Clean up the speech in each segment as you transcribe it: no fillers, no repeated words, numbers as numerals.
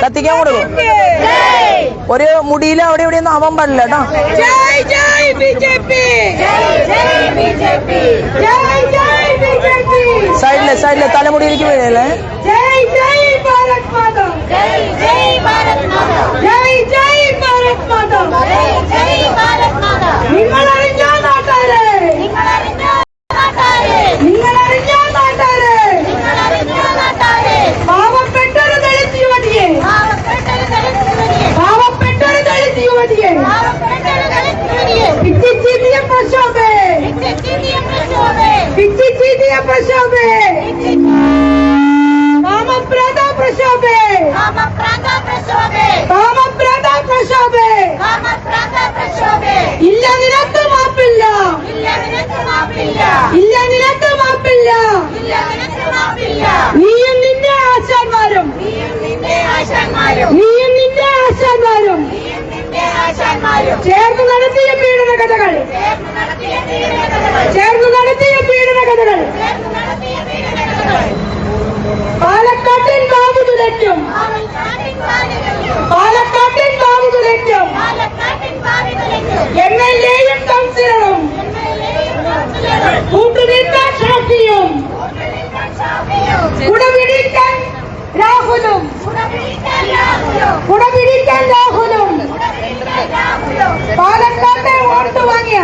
കത്തിക്കാൻ കൊടുക്കും. ഒരു മുടിയിൽ അവിടെ ഇവിടെ ഒന്നും ആവാൻ പാടില്ല കേട്ടോ. സൈഡില് തലമുടിയിലേക്ക് വീഴല്ലേ. നീയും നിന്റെ ആശാന്മാരും ചേർന്ന് നടത്തിയ പീഡന കഥകൾ പാലക്കാട്ടിൻ ബാബു തുലയ്ക്കും MLA-യും കൗൺസിലറും കൂട്ടുനിൽക്കാൻ ഷാഫിയും കുടപിടിക്കാൻ രാഹുലും പാലക്കാട്ടെ വോട്ട് വാങ്ങിയ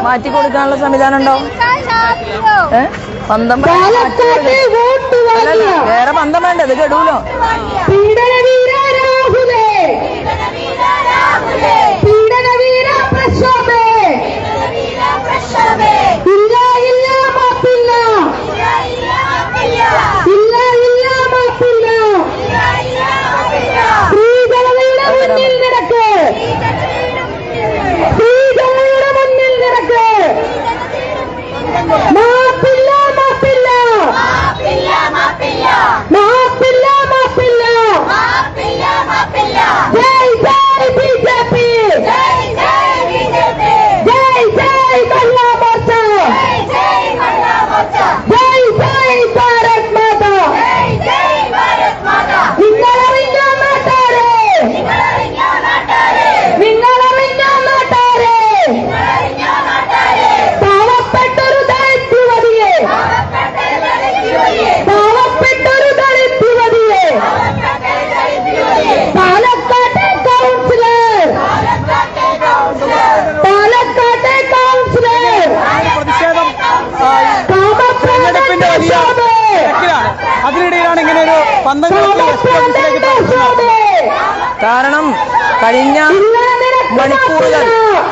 മാറ്റി കൊടുക്കാനുള്ള സംവിധാനം ഉണ്ടോ? പന്തം വേറെ പന്തം വേണ്ട, ഇത് കെടൂലോ. അതിനിടയിലാണ് ഇങ്ങനെ ഒരു കാരണം കഴിഞ്ഞ മണിക്കൂറുകൾ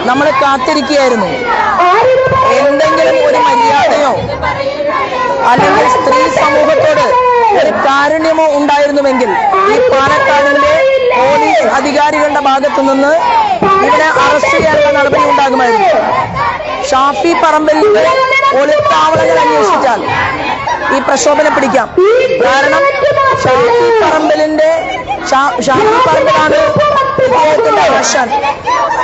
നമ്മൾ കാത്തിരിക്കുകയായിരുന്നു. എന്തെങ്കിലും ഒരു മര്യാദയോ അല്ലെങ്കിൽ സ്ത്രീ സമൂഹത്തോട് ഒരു കാരുണ്യമോ ഉണ്ടായിരുന്നുവെങ്കിൽ ഈ പാലക്കാടിന്റെ പോലീസ് അധികാരികളുടെ ഭാഗത്തു നിന്ന് ഇവിടെ അറസ്റ്റ് ചെയ്യാനുള്ള നടപടി ഉണ്ടാകുമായിരുന്നു. ഷാഫി പറമ്പലിന്റെ ഒളിത്താവളങ്ങൾ അന്വേഷിച്ചാൽ ഈ പ്രക്ഷോഭനം പിടിക്കാം. കാരണം ഷാഫി പറമ്പലാണ് ഇദ്ദേഹത്തിന്റെ ആശാൻ.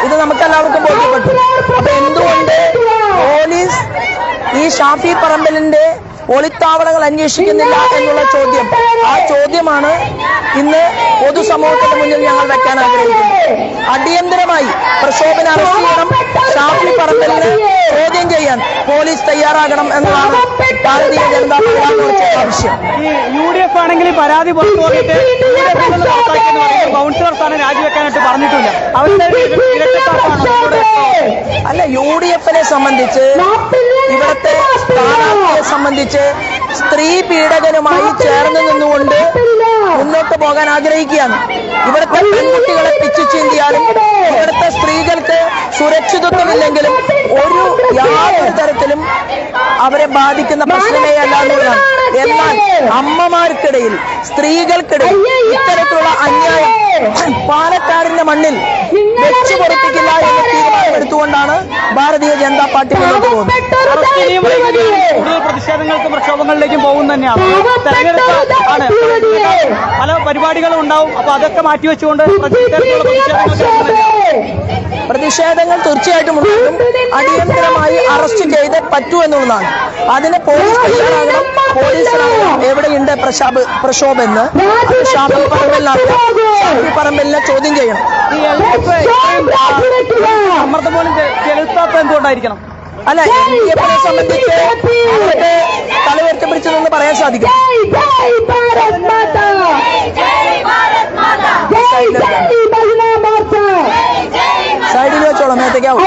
ഇത് നമുക്കെല്ലാവർക്കും ബോധ്യപ്പെട്ടു. അപ്പൊ എന്തുകൊണ്ട് പോലീസ് ഷാഫി പറമ്പലിന്റെ ഒളിത്താവളങ്ങൾ അന്വേഷിക്കുന്നില്ല എന്നുള്ള ചോദ്യം, ആ ചോദ്യമാണ് ഇന്ന് പൊതുസമൂഹത്തിന് മുന്നിൽ ഞങ്ങൾ വെക്കാൻ ആഗ്രഹിക്കുന്നത്. അടിയന്തരമായി പ്രക്ഷോഭന അറസ്റ്റ് ചെയ്യണം, ഷാഫി പറമ്പലിനെ ചോദ്യം ചെയ്യാൻ പോലീസ് തയ്യാറാകണം എന്നതാണ് ഭാരതീയ ജനതാ പാർട്ടിയുടെ ആവശ്യം. ഈ UDF ആണെങ്കിൽ പരാതി പുറത്തു വന്നിട്ട് കൗൺസിലർ സ്ഥാനം രാജിവെക്കാനായിട്ട് പറഞ്ഞിട്ടില്ല. അവരുടെ അല്ല, UDF-നെ സംബന്ധിച്ച് ഇവിടുത്തെ സ്ഥാനാർത്ഥിയെ സംബന്ധിച്ച് സ്ത്രീ പീഡകനുമായി ചേർന്ന് നിന്നുകൊണ്ട് മുന്നോട്ട് പോകാൻ ആഗ്രഹിക്കുകയാണ്. ഇവിടുത്തെ പെൺകുട്ടികളെ പിച്ചു ചീന്തിയാലും ഇവിടുത്തെ സ്ത്രീകൾക്ക് സുരക്ഷിതത്വമില്ലെങ്കിലും യാതൊരു തരത്തിലും അവരെ ബാധിക്കുന്ന പ്രശ്നമേ അല്ല എന്നുള്ളതാണ്. എന്നാൽ അമ്മമാർക്കിടയിൽ, സ്ത്രീകൾക്കിടയിൽ ഇത്തരത്തിലുള്ള അന്യായം പാലക്കാടിന്റെ മണ്ണിൽ വെച്ചു പൊറപ്പിക്കില്ല എന്ന തീരുമാനമെടുത്തുകൊണ്ടാണ് ഭാരതീയ ജനതാ പാർട്ടി മുന്നോട്ട് പോകുന്നത്. കൂടുതൽ പ്രതിഷേധങ്ങൾക്കും പ്രക്ഷോഭങ്ങളിലേക്കും പോകും തന്നെയാണ്. തെരഞ്ഞെടുപ്പ് ആണ്, പല പരിപാടികളും ഉണ്ടാവും. അപ്പൊ അതൊക്കെ മാറ്റിവെച്ചുകൊണ്ട് പ്രതിഷേധങ്ങൾ തീർച്ചയായിട്ടും ഉണ്ടാകും. അടിയന്തരമായി അറസ്റ്റ് ചെയ്ത് പറ്റൂ എന്നുള്ളതാണ്. അതിന് പോലീസ് തയ്യാറാകണം. പോലീസിനാകണം എവിടെയുണ്ട് പ്രക്ഷോഭെന്ന് ഷാഫി പറമ്പലിനെ ചോദ്യം ചെയ്യണം. ഈ സമ്മർദ്ദം പോലും ചെലുത്താത്ത എന്തുകൊണ്ടായിരിക്കണം? അല്ല, LDF-നെ സംബന്ധിച്ച് അവർക്ക് തലയുയർത്തി പിടിച്ചതെന്ന് പറയാൻ സാധിക്കും. സൈഡിൽ വെച്ചോളാം, നേരത്തേക്കാവും.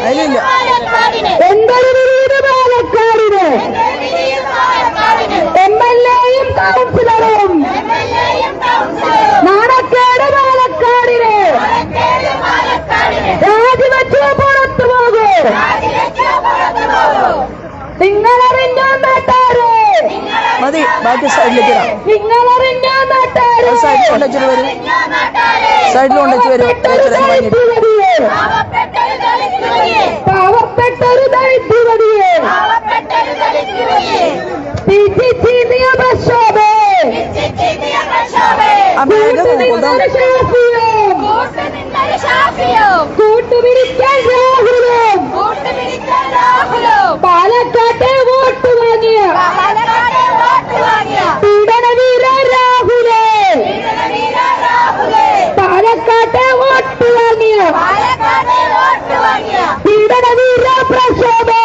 അതിലില്ല. MLA-യും കൗൺസിലറും നാണക്കേട് പാലക്കാടിന്. രാജിവെച്ചു പുറത്തു പോകൂ. നിങ്ങളറിഞ്ഞോ നാട്ടാരെ? മതി, ബാക്കി സൈഡിലേക്ക് ഇടാം. നിങ്ങളറിഞ്ഞോ നാട്ടാരെ? സൈഡിൽ കൊണ്ടുവച്ചിട്ട് വരും, സൈഡിൽ കൊണ്ടുവച്ച് വരും. പാവപ്പെട്ടൊരു ദളിതുവതിയെ പ്രക്ഷോഭേ കൂട്ടുപിടിക്കാൻ രാഹുലും പാലക്കാട്ടെ വോട്ട് വാങ്ങിയ പീഡനവീര രാഹുലേ, പാലക്കാട്ടെ വോട്ട് വാങ്ങിയ പീഡനവീര പ്രക്ഷോഭേ.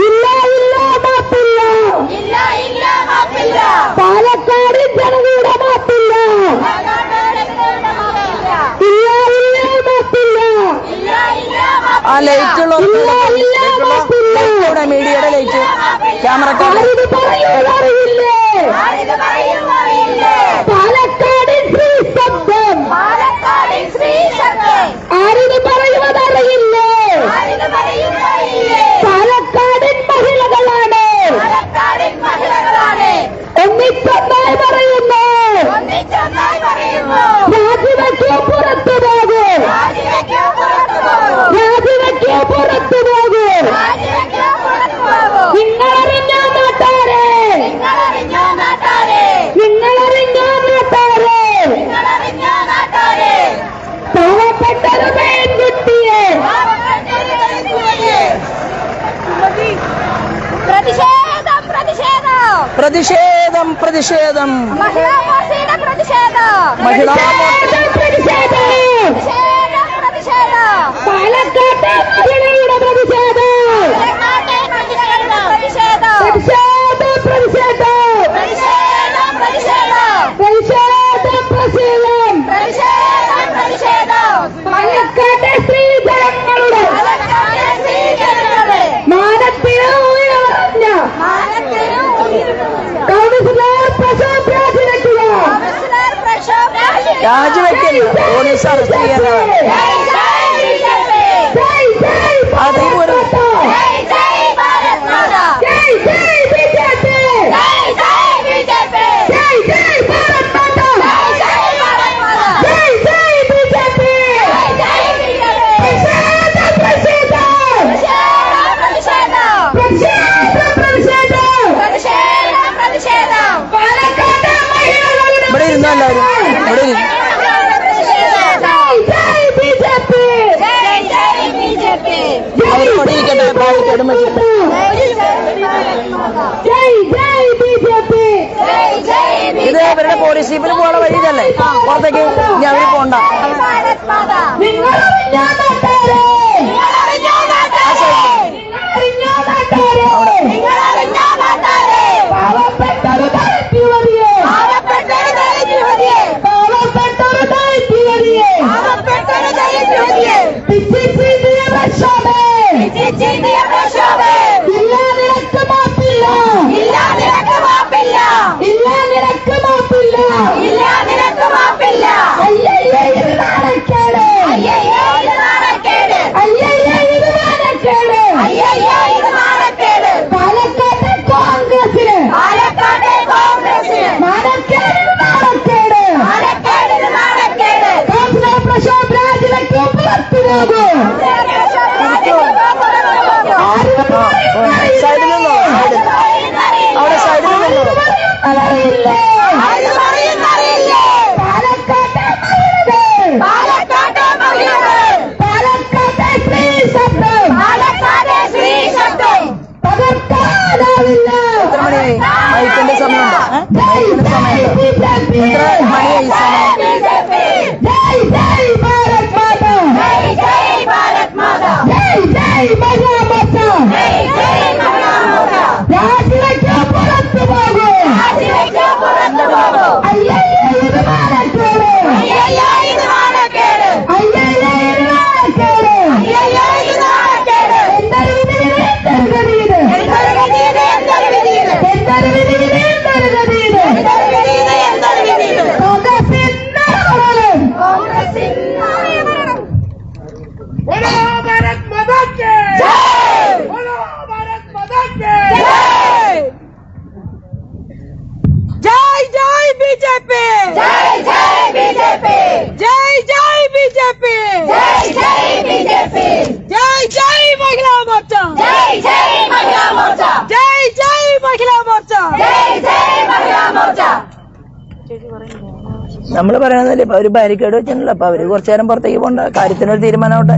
ഇല്ല ഇല്ല മാപ്പില്ല, പാലക്കാട് ജനതയുടെ മാപ്പില്ല. ഇല്ല ഇല്ല മാപ്പില്ല. ആ ലൈറ്റുള്ള മീഡിയയുടെ ലൈറ്റ്, ക്യാമറക്കാർ അറിയില്ലേ? പാലക്കാട് സ്ത്രീ ശബ്ദം ആരിത് പറയുവതറിയില്ലേ? പാലക്കാടൻ മഹിളകളാണ് ഒന്നിച്ചൊന്നായി പറയുന്നു. രാജിവെക്കോ പുറത്തു പോകൂ, രാജിവെക്കോ പുറത്തു പോകൂ. നിങ്ങളറിഞ്ഞോ നാട്ടാരെ? നിങ്ങളറിഞ്ഞോ നാട്ടാരെ? പാവപ്പെട്ടൊരു പെൺകുട്ടിയെ പ്രതിഷേധം പ്രതിഷേധം മഹിളാ പാലക്കാട്ടെ മഹിളയുടെ പ്രതിഷേധം. പാലക്കാട്ടെ സ്ത്രീജനങ്ങളുടെ മാനത്തിന് ഉയർന്ന കൗൺസിലർ പ്രശോഭ രാജിവെക്കുക. രാജിവെക്കില്ല, പോലീസ് അറസ്റ്റ് ചെയ്യാനാണ്. അതിന് ഒരു ബാരിക്കേഡും വെച്ചിട്ടുണ്ട്. ഇത് ഇവരുടെ പോലീസ് ജീപ്പിന് പോകാനുള്ള വഴി ഇതല്ലേ, പുറത്തേക്ക് ഇനി അവര് പോണ്ട. സൈഡിൽ നിന്നോ, അവിടെ സൈഡിൽ നിന്നോ. എത്ര മണിയായി? മൈക്കിന്റെ സമയമുണ്ടോ? മൈക്കിന്റെ സമയമുണ്ടോ? എത്ര മണിയായി സമയം? നമ്മള് പറയണതല്ലേ, ഇപ്പൊ ഒരു ബാരിക്കേഡ് വെച്ചിട്ടുണ്ടല്ലോ, അപ്പൊ അവര് കുറച്ചു നേരം പുറത്തേക്ക് പോണ്ട, കാര്യത്തിനൊരു തീരുമാനമാവട്ടെ.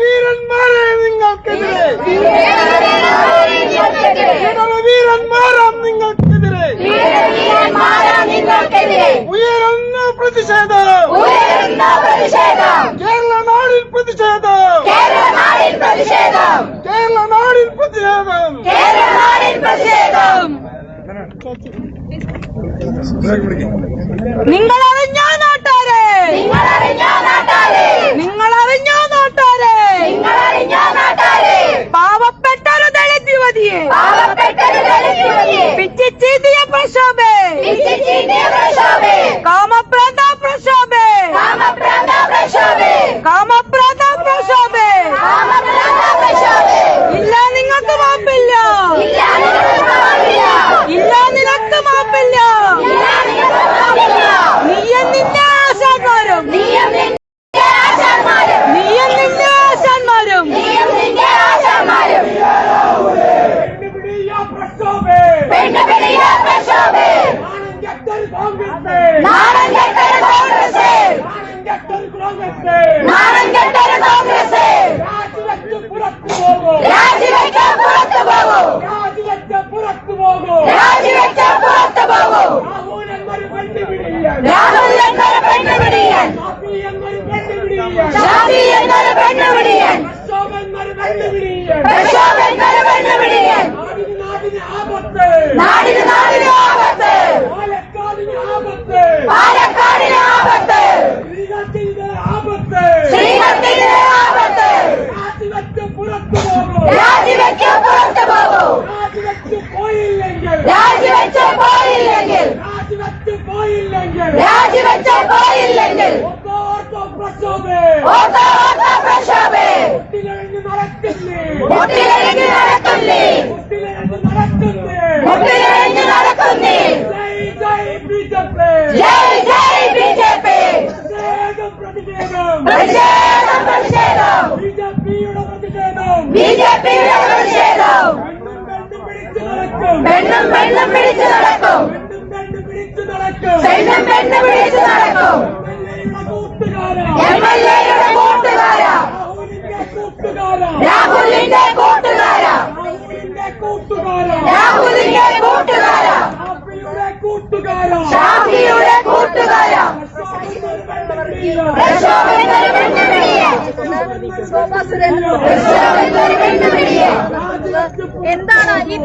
വീരന്മാരെ നിങ്ങൾക്കെതിരെ, നിങ്ങൾക്കെതിരെ ഉയരുന്ന പ്രതിഷേധം, കേരള നാടിൽ പ്രതിഷേധം, കേരള നാടിൽ പ്രതിഷേധം. നിങ്ങളറിഞ്ഞോ നാട്ടാരെ, നിങ്ങളറിഞ്ഞോ നാട്ടാരെ, പാവപ്പെട്ടൊരു ദളിത് യുവതിയെ പിച്ചിച്ചീതിയ പ്രക്ഷോഭേ, കാമപ്രാന്ത പ്രക്ഷോഭേ, കാമപ്രാന്ത പ്രക്ഷോഭേ. ഇല്ല നിങ്ങൾക്ക് മാപ്പില്ല, ഇല്ല നിനക്ക് മാപ്പില്ല. നീയും നിന്റെ ആശാന്മാരും, നീയും നിന്റെ ആശാന്മാരും. പ്രക്ഷോഭേ പ്രക്ഷോഭേ മുട്ടിലിഴഞ്ഞു നടക്കില്ലേ മുട്ടിലിഴഞ്ഞു നടക്കുന്നേ മുട്ടിലിഴഞ്ഞു നടക്കുന്നേ മുട്ടിലിഴഞ്ഞു നടക്കുന്നേ ജയ് ജയ് ബി ജെ പി പ്രതിഷേധം പ്രതിഷേധം പ്രതിഷേധം ബി ജെ പിയുടെ പ്രതിഷേധം ബിജെപിയുടെ പ്രതിഷേധം പെണ്ണും പിടിച്ചു നടക്കും പെണ്ണും പെണ്ണ് പിടിച്ചു നടക്കും എംഎൽഎയുടെ കൂട്ടുകാരാ രാഹുലിന്റെ കൂട്ടുകാരാ രാഹുലിന്റെ കൂട്ടുകാരാ ഷാഫിയുടെ കൂട്ടുകാരാ പ്രക്ഷോഭത്തിന് വെല്ലുവിളിയെ പ്രക്ഷോഭത്തിന് വെല്ലുവിളിയെ എന്താണ് ഈ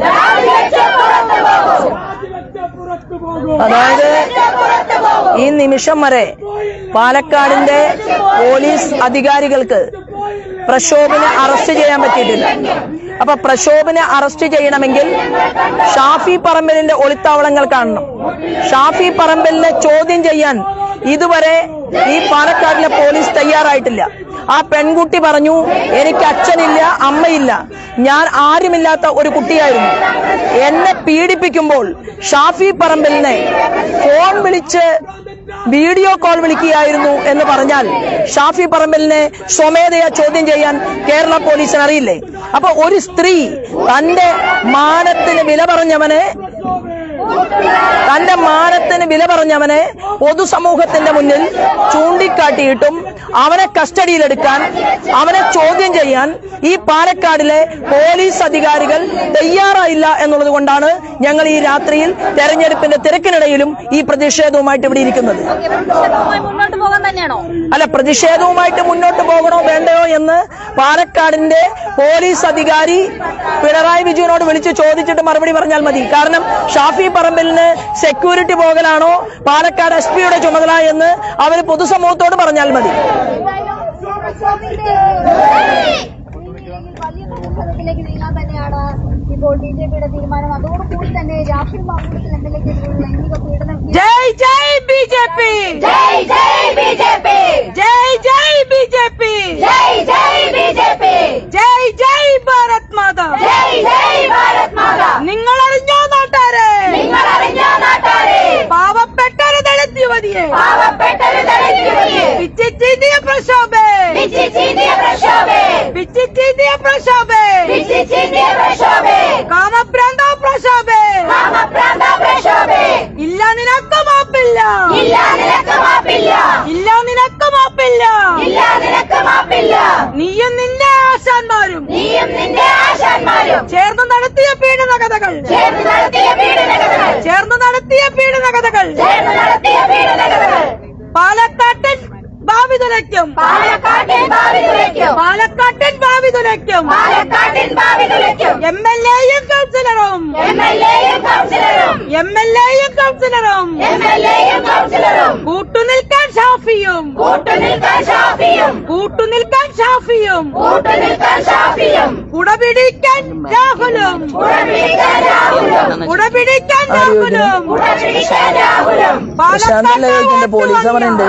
പുറത്തു പോകും അതായത് ഈ നിമിഷം വരെ പാലക്കാടിന്റെ പോലീസ് അധികാരികൾക്ക് പ്രക്ഷോഭിനെ അറസ്റ്റ് ചെയ്യാൻ പറ്റിയിട്ടില്ല. അപ്പൊ പ്രക്ഷോഭിനെ അറസ്റ്റ് ചെയ്യണമെങ്കിൽ ഷാഫി പറമ്പലിന്റെ ഒളിത്താവളങ്ങൾ കാണണം. ഷാഫി പറമ്പലിനെ ചോദ്യം ചെയ്യാൻ ഇതുവരെ ഈ പാലക്കാടിലെ പോലീസ് തയ്യാറായിട്ടില്ല. ആ പെൺകുട്ടി പറഞ്ഞു, എനിക്ക് അച്ഛനില്ല, അമ്മയില്ല, ഞാൻ ആരുമില്ലാത്ത ഒരു കുട്ടിയായിരുന്നു. എന്നെ പീഡിപ്പിക്കുമ്പോൾ ഷാഫി പറമ്പലിനെ ഫോൺ വിളിച്ച് വീഡിയോ കോൾ വിളിക്കുകയായിരുന്നു എന്ന് പറഞ്ഞാൽ ഷാഫി പറമ്പലിനെ സ്വമേധയാ ചോദ്യം ചെയ്യാൻ കേരള പോലീസിന് അറിയില്ലേ? അപ്പൊ ഒരു സ്ത്രീ തന്റെ മാനത്തിന് വില പറഞ്ഞവനെ പൊതുസമൂഹത്തിന്റെ മുന്നിൽ ചൂണ്ടിക്കാട്ടിയിട്ടും അവനെ കസ്റ്റഡിയിലെടുക്കാൻ, അവനെ ചോദ്യം ചെയ്യാൻ ഈ പാലക്കാടിലെ പോലീസ് അധികാരികൾ തയ്യാറായില്ല എന്നുള്ളത് കൊണ്ടാണ് ഞങ്ങൾ ഈ രാത്രിയിൽ തെരഞ്ഞെടുപ്പിന്റെ തിരക്കിനിടയിലും ഈ പ്രതിഷേധവുമായിട്ട് ഇവിടെ ഇരിക്കുന്നത്. മുന്നോട്ട് പോകാൻ തന്നെയാണോ? അല്ല, പ്രതിഷേധവുമായിട്ട് മുന്നോട്ട് പോകണോ വേണ്ടയോ എന്ന് പാലക്കാടിന്റെ പോലീസ് അധികാരി പിണറായി വിജയനോട് വിളിച്ച് ചോദിച്ചിട്ട് മറുപടി പറഞ്ഞാൽ മതി. കാരണം ഷാഫി പറമ്പലിന് സെക്യൂരിറ്റി പോകലാണോ പാലക്കാട് SP യുടെ ചുമതല എന്ന് അവർ പൊതുസമൂഹത്തോട് പറഞ്ഞാൽ മതി. വലിയ പ്രതിഷേധത്തിലേക്ക് നീങ്ങാൻ തന്നെയാണ് ഇപ്പോൾ ബിജെപിയുടെ തീരുമാനം. അതോടുകൂടി തന്നെ രാഹുൽ മാങ്കൂട്ടത്തിൽ എംഎൽഎക്കെതിരെയുള്ള ലൈംഗിക പീഡനം ജയ് ജയ് ബിജെപി ജയ് ജയ് ബിജെപി ജയ് ജയ് ബിജെപി ജയ് ജയ് ബിജെപി ജയ് ജയ് ഭാരത് മാതാ ജയ് ജയ് ഭാരത് മാതാ. നിങ്ങൾ അറിഞ്ഞോ നാട്ടാരെ? നിങ്ങൾ അറിഞ്ഞോ നാട്ടാരെ? പാവപ്പെട്ടൊരു ദളിത് യുവതിയെ പാവപ്പെട്ടൊരു ദളിത് യുവതിയെ പിച്ചിച്ചീന്തിയ പ്രക്ഷോഭേ പിച്ചിച്ചീന്തിയ പ്രക്ഷോഭേ പിച്ചിച്ചീന്തിയ പ്രക്ഷോഭേ പിച്ചിച്ചീന്തിയ പ്രക്ഷോഭേ കാമഭ്രാന്ത പ്രക്ഷോഭേ കാമഭ്രാന്ത പ്രക്ഷോഭേ. ഇല്ല നിനക്ക് മാപ്പില്ല ഇല്ല നിനക്ക് മാപ്പില്ല ഇല്ല നിനക്ക് മാപ്പില്ല ഇല്ല നിനക്ക് മാപ്പില്ല. നീയും നിന്റെ ആശാന്മാരും നീയും നിന്റെ ആശാന്മാരും ചേർന്ന് നടത്തിയ പീഡന കഥകൾ ചേർന്ന് നടത്തിയ പീഡനകഥകൾ ചേർന്ന് നടത്തിയ പീഡന കഥകൾ ചേർന്ന് നടത്തിയ പീഡനകഥകൾ പാലക്കാട്ടൻ ഭാവി തുലയ്ക്കും പാലക്കാട്ടിൻ ഭാവി തുലയ്ക്കും പാലക്കാട്ടൻ ഭാവി തുലയ്ക്കും പാലക്കാട്ടിൻ ഭാവി തുലയ്ക്കും. എംഎൽഎയും കൗൺസിലറും എംഎൽഎയും കൗൺസിലറും എംഎൽഎയും കൗൺസിലറും എംഎൽഎയും കൗൺസിലറും കൂട്ടുനിൽക്കാൻ ഷാഫിയും കൂട്ടുനിൽക്കാൻ ഷാഫിയും കൂട്ടുനിൽക്കാൻ ഷാഫിയും കൂട്ടുനിൽക്കാൻ ഷാഫിയും കുടപിടിക്കാൻ രാഹുലും ഉടപിടിക്കാൻ രാഹുലും കുടപിടിക്കാൻ രാഹുലും ഉടപിടിക്കാൻ രാഹുലും. പ്രശാന്തല്ലേ ചോദിക്കണ്ടേ? പോലീസ് അവനുണ്ട്,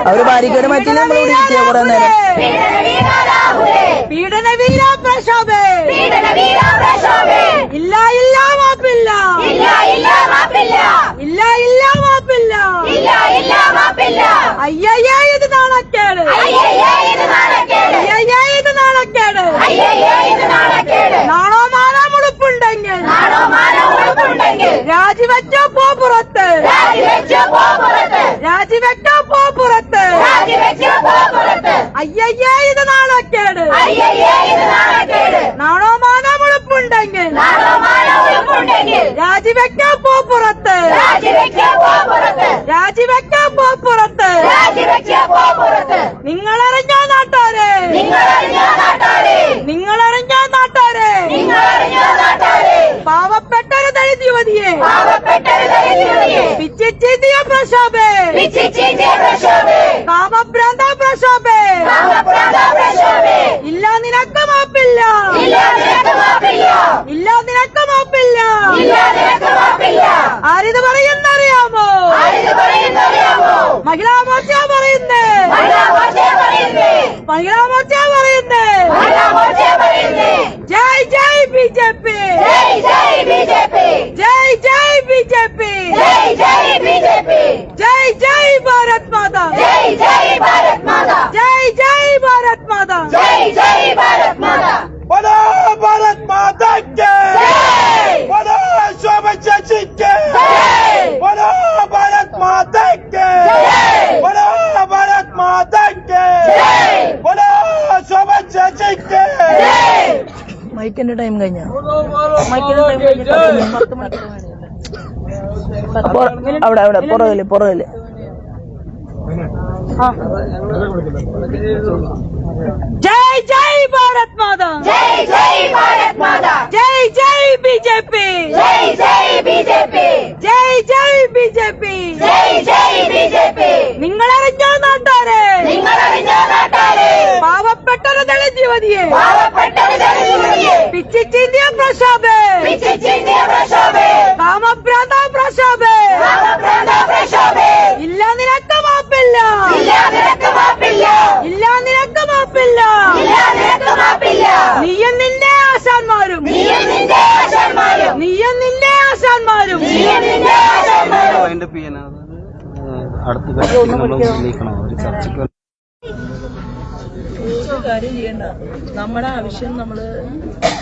അവര് ബാരിക്കേഡ് മാറ്റി നമ്മളിവിടെ ഇരിക്കുക കുറെ നേരം. പീഡനവീര രാഹുലേ പീഡനവീര പ്രക്ഷോഭേ പീഡനവീര പ്രക്ഷോഭേ. ഇല്ല ഇല്ല മാപ്പില്ല ഇല്ല ഇല്ല മാപ്പില്ല ഇല്ല ഇല്ല മാപ്പില്ല ഇല്ല ഇല്ല മാപ്പില്ല. അയ്യയ്യ ഇത് നാണക്കേട് അയ്യയ്യ ഇത് നാണക്കേട് അയ്യയ്യ ഇത് നാണക്കേട് അയ്യയ്യ ഇത് നാണക്കേട്. നാണോ മാനോ മുളുപ്പുണ്ടെങ്കിൽ നാണോ മാനോ ഉറപ്പുണ്ടെങ്കിൽ രാജിവെച്ചോ പോ പുറത്ത് രാജിവെച്ച് പോ പുറത്ത് രാജിവെച്ചോ പോ പുറത്ത് രാജിവെച്ച് പോ പുറത്ത്. അയ്യയ്യ ഇത് നാണക്കേട് അയ്യയ്യ ഇത് നാണക്കേട്. നാണോ മാനോ മുളുപ്പുണ്ടെങ്കിൽ നാണോ മാനോ ഉറപ്പുണ്ടെങ്കിൽ രാജിവെച്ചോ പോ പുറത്ത് രാജിവെച്ച് പോ പുറത്ത് രാജിവെച്ചോ പോ പുറത്ത് രാജിവെച്ച് പോ പുറത്ത്. നിങ്ങളറിഞ്ഞോ നാട്ടാരെ നിങ്ങളറിഞ്ഞോ നാട്ടാരെ നിങ്ങളറിഞ്ഞോ നാട്ടാരെ നിങ്ങളറിഞ്ഞോ നാട്ടാരെ? പാവപ്പെട്ടൊരു ദളിത് യുവതിയെ പാവപ്പെട്ടൊരു ദളിത് യുവതിയെ പിച്ചിച്ചീന്തിയ പ്രക്ഷോഭേ പിച്ചിച്ചീന്തിയ പ്രക്ഷോഭേ കാമഭ്രാന്ത പ്രക്ഷോഭേ കാമഭ്രാന്ത പ്രക്ഷോഭേ. ഇല്ല നിനക്ക് മാപ്പില്ല ഇല്ല നിനക്ക് മാപ്പില്ല ഇല്ല നിനക്ക് മാപ്പില്ല ഇല്ല നിനക്ക് മാപ്പില്ല. ആരിത് പറയുന്നറിയാമോ? ആരിത് പറയുന്നറിയാമോ? മഹിളാ മോർച്ച പറയുന്നേ മഹിളാ മൈക്കിന്റെ ടൈം കഴിഞ്ഞ അവിടെ പുറകില് जय जय भारत माता, जय जय भारत माता, जय जय बीजेपी, जय जय बीजेपी, जय जय बीजेपी, जय जय बीजेपी. നിങ്ങളറിഞ്ഞോ നാട്ടാരെ, നിങ്ങളറിഞ്ഞോ നാട്ടാരെ, പാവപ്പെട്ടൊരു ദളിത് യുവതിയെ, പാവപ്പെട്ടൊരു ദളിത് യുവതിയെ, പിച്ചിച്ചിന്തിയ പ്രക്ഷോഭേ, പിച്ചിച്ചിന്തിയ പ്രക്ഷോഭേ, കാമഭ്രാന്ത പ്രക്ഷോഭേ, കാമഭ്രാന്ത പ്രക്ഷോഭേ, ഇല്ല നിനക്ക് മാപ്പില്ല, ഇല്ല നിനക്ക് മാപ്പില്ല, ഇല്ല നിനക്ക് മാപ്പില്ല, ഇല്ല നിനക്ക് മാപ്പില്ല. നീയും നിന്റെ ആശാന്മാരും, നീയും നിന്റെ ആശാന്മാരും, നീയും നിന്റെ ആശാന്മാരും, നീയും നിന്റെ ആശാന്മാരും. അടുത്ത ഒരു ചർച്ചയ്ക്ക് കാര്യം ചെയ്യണ്ട. നമ്മുടെ ആവശ്യം നമ്മള്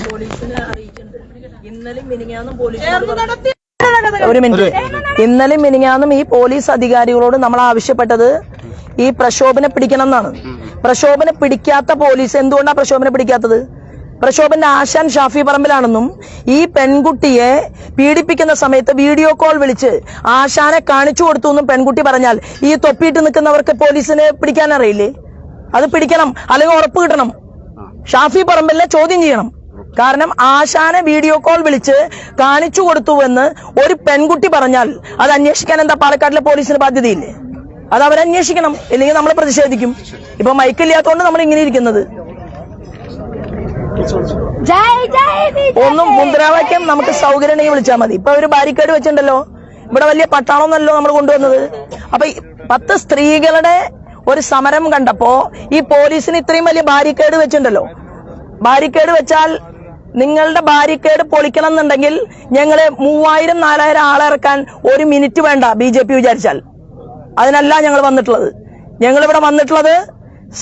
പോലീസിനെ അറിയിച്ചിട്ടുണ്ട്. ഇന്നലെയും മിനിങ്ങാന്നും ഒരു മിനിറ്റ്, ഇന്നലെയും മിനിങ്ങാന്നും ഈ പോലീസ് അധികാരികളോട് നമ്മൾ ആവശ്യപ്പെട്ടത് ഈ പ്രക്ഷോഭനെ പിടിക്കണം എന്നാണ്. പ്രക്ഷോഭനെ പിടിക്കാത്ത പോലീസ് എന്തുകൊണ്ടാണ് പ്രക്ഷോഭനെ പിടിക്കാത്തത്? പ്രക്ഷോഭന്റെ ആശാൻ ഷാഫി പറമ്പിലാണെന്നും ഈ പെൺകുട്ടിയെ പീഡിപ്പിക്കുന്ന സമയത്ത് വീഡിയോ കോൾ വിളിച്ച് ആശാനെ കാണിച്ചു കൊടുത്തു എന്നും പെൺകുട്ടി പറഞ്ഞാൽ ഈ തൊപ്പിയിട്ട് നിൽക്കുന്നവർക്ക് പോലീസിനെ പിടിക്കാൻ അറിയില്ലേ? അത് പിടിക്കണം, അല്ലെങ്കിൽ ഉറപ്പ് കിട്ടണം. ഷാഫി പറമ്പിലിനെ ചോദ്യം ചെയ്യണം. കാരണം ആശാനെ വീഡിയോ കോൾ വിളിച്ച് കാണിച്ചു കൊടുത്തുവെന്ന് ഒരു പെൺകുട്ടി പറഞ്ഞാൽ അത് അന്വേഷിക്കാൻ എന്താ പാലക്കാട്ടിലെ പോലീസിന് ബാധ്യതയില്ലേ? അത് അവരന്വേഷിക്കണം, ഇല്ലെങ്കിൽ നമ്മൾ പ്രതിഷേധിക്കും. ഇപ്പൊ മൈക്കില്ലാത്തതുകൊണ്ട് നമ്മൾ ഇങ്ങനെ ഇരിക്കുന്നത്. ഒന്നും മുദ്രാവാക്യം നമുക്ക് സൗകര്യമായി വിളിച്ചാൽ മതി. ഇപ്പൊ ഒരു ബാരിക്കേഡ് വെച്ചിട്ടുണ്ടല്ലോ, ഇവിടെ വലിയ പട്ടാളമൊന്നല്ലോ നമ്മൾ കൊണ്ടുവന്നത്. അപ്പൊ 10 സ്ത്രീകളുടെ ഒരു സമരം കണ്ടപ്പോ ഈ പോലീസിന് ഇത്രയും വലിയ ബാരിക്കേഡ് വെച്ചിട്ടുണ്ടല്ലോ. ബാരിക്കേഡ് വെച്ചാൽ നിങ്ങളുടെ ബാരിക്കേഡ് പൊളിക്കണം എന്നുണ്ടെങ്കിൽ ഞങ്ങള് 3000-4000 ആളെ ഇറക്കാൻ 1 മിനിറ്റ് വേണ്ട BJP വിചാരിച്ചാൽ. അതിനല്ല ഞങ്ങൾ വന്നിട്ടുള്ളത്. ഞങ്ങളിവിടെ വന്നിട്ടുള്ളത്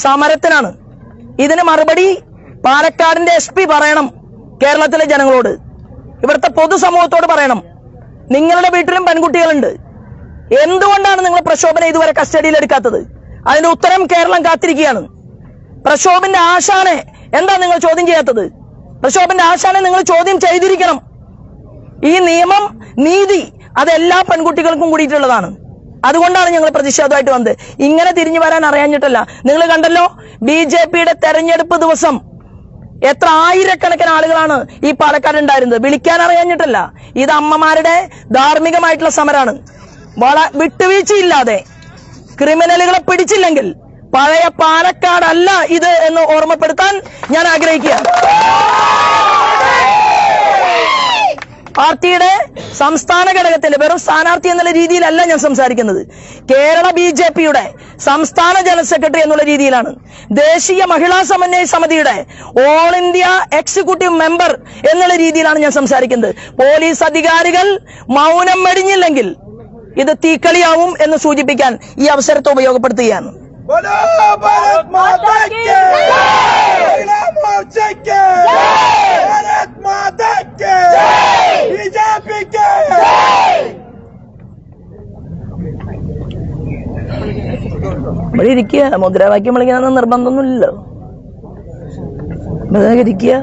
സമരത്തിനാണ്. ഇതിന് മറുപടി പാലക്കാടിന്റെ SP പറയണം, കേരളത്തിലെ ജനങ്ങളോട്, ഇവിടുത്തെ പൊതുസമൂഹത്തോട് പറയണം. നിങ്ങളുടെ വീട്ടിലും പെൺകുട്ടികളുണ്ട്. എന്തുകൊണ്ടാണ് നിങ്ങൾ പ്രക്ഷോഭനെ ഇതുവരെ കസ്റ്റഡിയിൽ എടുക്കാത്തത്? അതിന്റെ ഉത്തരം കേരളം കാത്തിരിക്കുകയാണ്. പ്രക്ഷോഭന്റെ ആശാനെ എന്താ നിങ്ങൾ ചോദ്യം ചെയ്യാത്തത്? പ്രക്ഷോഭന്റെ ആശാനെ നിങ്ങൾ ചോദ്യം ചെയ്തിരിക്കണം. ഈ നിയമം, നീതി അത് എല്ലാ പെൺകുട്ടികൾക്കും കൂടിയിട്ടുള്ളതാണ്. അതുകൊണ്ടാണ് ഞങ്ങൾ പ്രതിഷേധമായിട്ട് വന്നത്. ഇങ്ങനെ തിരിഞ്ഞു വരാൻ അറിയാഞ്ഞിട്ടല്ല. നിങ്ങൾ കണ്ടല്ലോ, BJPയുടെ തെരഞ്ഞെടുപ്പ് ദിവസം എത്ര ആയിരക്കണക്കിന് ആളുകളാണ് ഈ പാലക്കാട് ഉണ്ടായിരുന്നത്. വിളിക്കാൻ അറിയാഞ്ഞിട്ടല്ല. ഇത് അമ്മമാരുടെ ധാർമ്മികമായിട്ടുള്ള സമരമാണ്. വിട്ടുവീഴ്ചയില്ലാതെ ക്രിമിനലുകളെ പിടിച്ചില്ലെങ്കിൽ പഴയ പാലക്കാടല്ല ഇത് എന്ന് ഓർമ്മപ്പെടുത്താൻ ഞാൻ ആഗ്രഹിക്കുകയാണ്. പാർട്ടിയുടെ സംസ്ഥാന ഘടകത്തിന്റെ വെറും സ്ഥാനാർത്ഥി എന്നുള്ള രീതിയിലല്ല ഞാൻ സംസാരിക്കുന്നത്. കേരള BJPയുടെ സംസ്ഥാന ജനറൽ സെക്രട്ടറി എന്നുള്ള രീതിയിലാണ്. ദേശീയ മഹിളാ സമന്വയ സമിതിയുടെ ഓൾ ഇന്ത്യ എക്സിക്യൂട്ടീവ് മെമ്പർ എന്നുള്ള രീതിയിലാണ് ഞാൻ സംസാരിക്കുന്നത്. പോലീസ് അധികാരികൾ മൗനം വെടിഞ്ഞില്ലെങ്കിൽ ഇത് തീക്കളിയാവും എന്ന് സൂചിപ്പിക്കാൻ ഈ അവസരത്തെ ഉപയോഗപ്പെടുത്തുകയാണ്. बोलो भारत माता की जय, मोर्चे के जय, भारत माता के जय, BJP के जय. ഇവിടെ ഇരിക്കുക, മുദ്രാവാക്യം വിളിക്കണമെന്ന് നിർബന്ധമൊന്നുമില്ലല്ലോ. ഇരിക്കുക,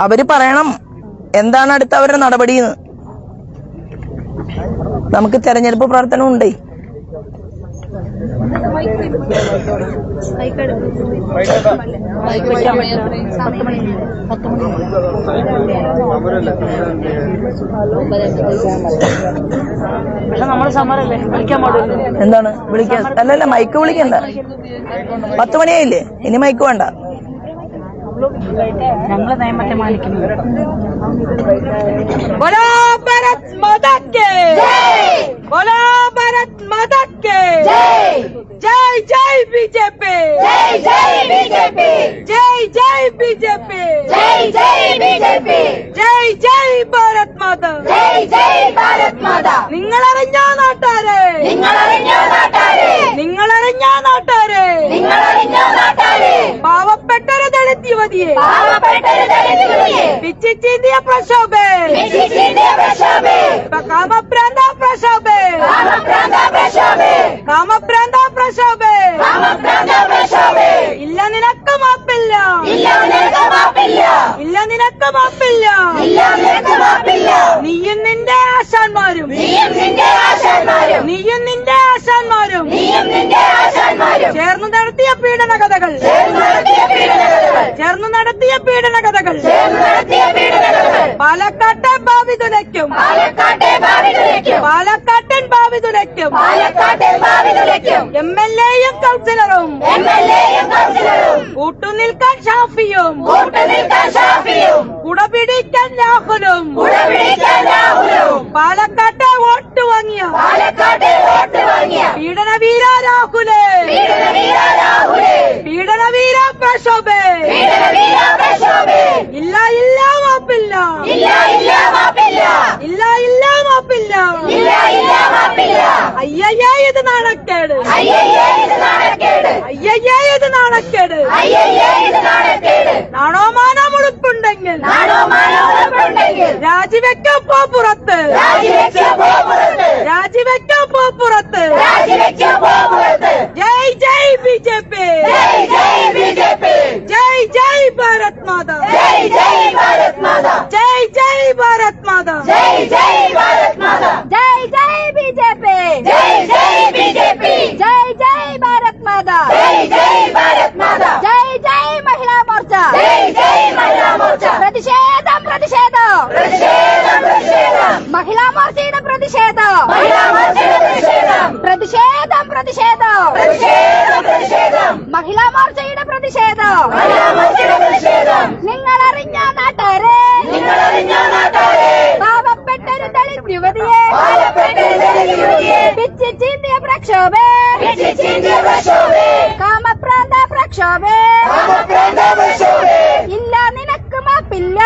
അവര് പറയണം എന്താണ് അടുത്ത അവരുടെ നടപടിയെന്ന്. നമുക്ക് തെരഞ്ഞെടുപ്പ് പ്രവർത്തനം ഉണ്ടേ. എന്താണ് വിളിക്കാൻ? അല്ലല്ല, മൈക്ക് വിളിക്കണ്ട. 10 മണിയായില്ലേ, ഇനി മൈക്ക് വേണ്ട. ഞങ്ങളെ നിയമത്തെ മാനിക്കുന്നു. बोलो भारत माता के जय, बोलो भारत माता के जय, जय जय बीजेपी, जय जय बीजेपी, जय जय बीजेपी, जय जय बीजेपी, जय जय भारत माता, जय जय भारत माता. നിങ്ങളറിഞ്ഞോ നാട്ടാരെ, നിങ്ങളറിഞ്ഞോ നാട്ടാരെ, നിങ്ങളറിഞ്ഞോ നാട്ടാരെ, നിങ്ങളറിഞ്ഞോ നാട്ടാരെ, പാവപ്പെട്ടൊരു ദളിത് യുവതിയെ, പാവപ്പെട്ടൊരു ദളിത് യുവതിയെ, പിച്ചിച്ചീന്തിയ പ്രക്ഷോഭേ, പിച്ചിച്ചീന്തിയ പ്രക്ഷോഭേ, കാമഭ്രാന്ത പ്രക്ഷോഭേ, കാമഭ്രാന്ത പ്രക്ഷോഭേ, കാമഭ്രാന്ത പ്രക്ഷോഭേ, കാമഭ്രാന്ത പ്രക്ഷോഭേ, ഇല്ല നിനക്ക് മാപ്പില്ല, ഇല്ല നിനക്ക് നീയും നിന്റെ ആശാന്മാരും ചേർന്ന് നടത്തിയ പീഡന കഥകൾ പാലക്കാട്ടെ ഭാവി തുലയ്ക്കും MLA-യും കൗൺസിലറും കൂട്ടുനിൽക്കാൻ ഷാഫിയും കുടപിടിക്കാൻ രാഹുലും പാലക്കാട്ടെ വോട്ട് വാങ്ങിയ പീഡനവീര രാഹുലേ പീഡനവീര പ്രക്ഷോഭേ ഇല്ല മാപ്പില്ല അയ്യയ്യേ ഇത് നാണക്കേട് നാണോ മാനോ മുഴുപ്പുണ്ടെങ്കിൽ രാജിവെക്കാൻ പോ പുറത്ത് ജയ് ജയ് BJP ജയ് ഭാരത് മാതാ ജയ് ഭാരത് മാതാ ജയ് BJP ജയ് ഭാരത് മാതാ ജയ് മഹിളാ മോർച്ച പ്രതിഷേധം മഹിളാ മോർച്ചയുടെ പ്രതിഷേധം മഹിളാ മോർച്ചയുടെ പ്രതിഷേധം നിങ്ങളറിഞ്ഞ നാട്ടാരെ പാവപ്പെട്ടൊരു ദളിത് യുവതിയെ പിച്ചി ചീന്തിയ പ്രക്ഷോഭേ കാമപ്രാന്ത പ്രക്ഷോഭേ ഇല്ല നിനക്ക് മാപ്പില്ല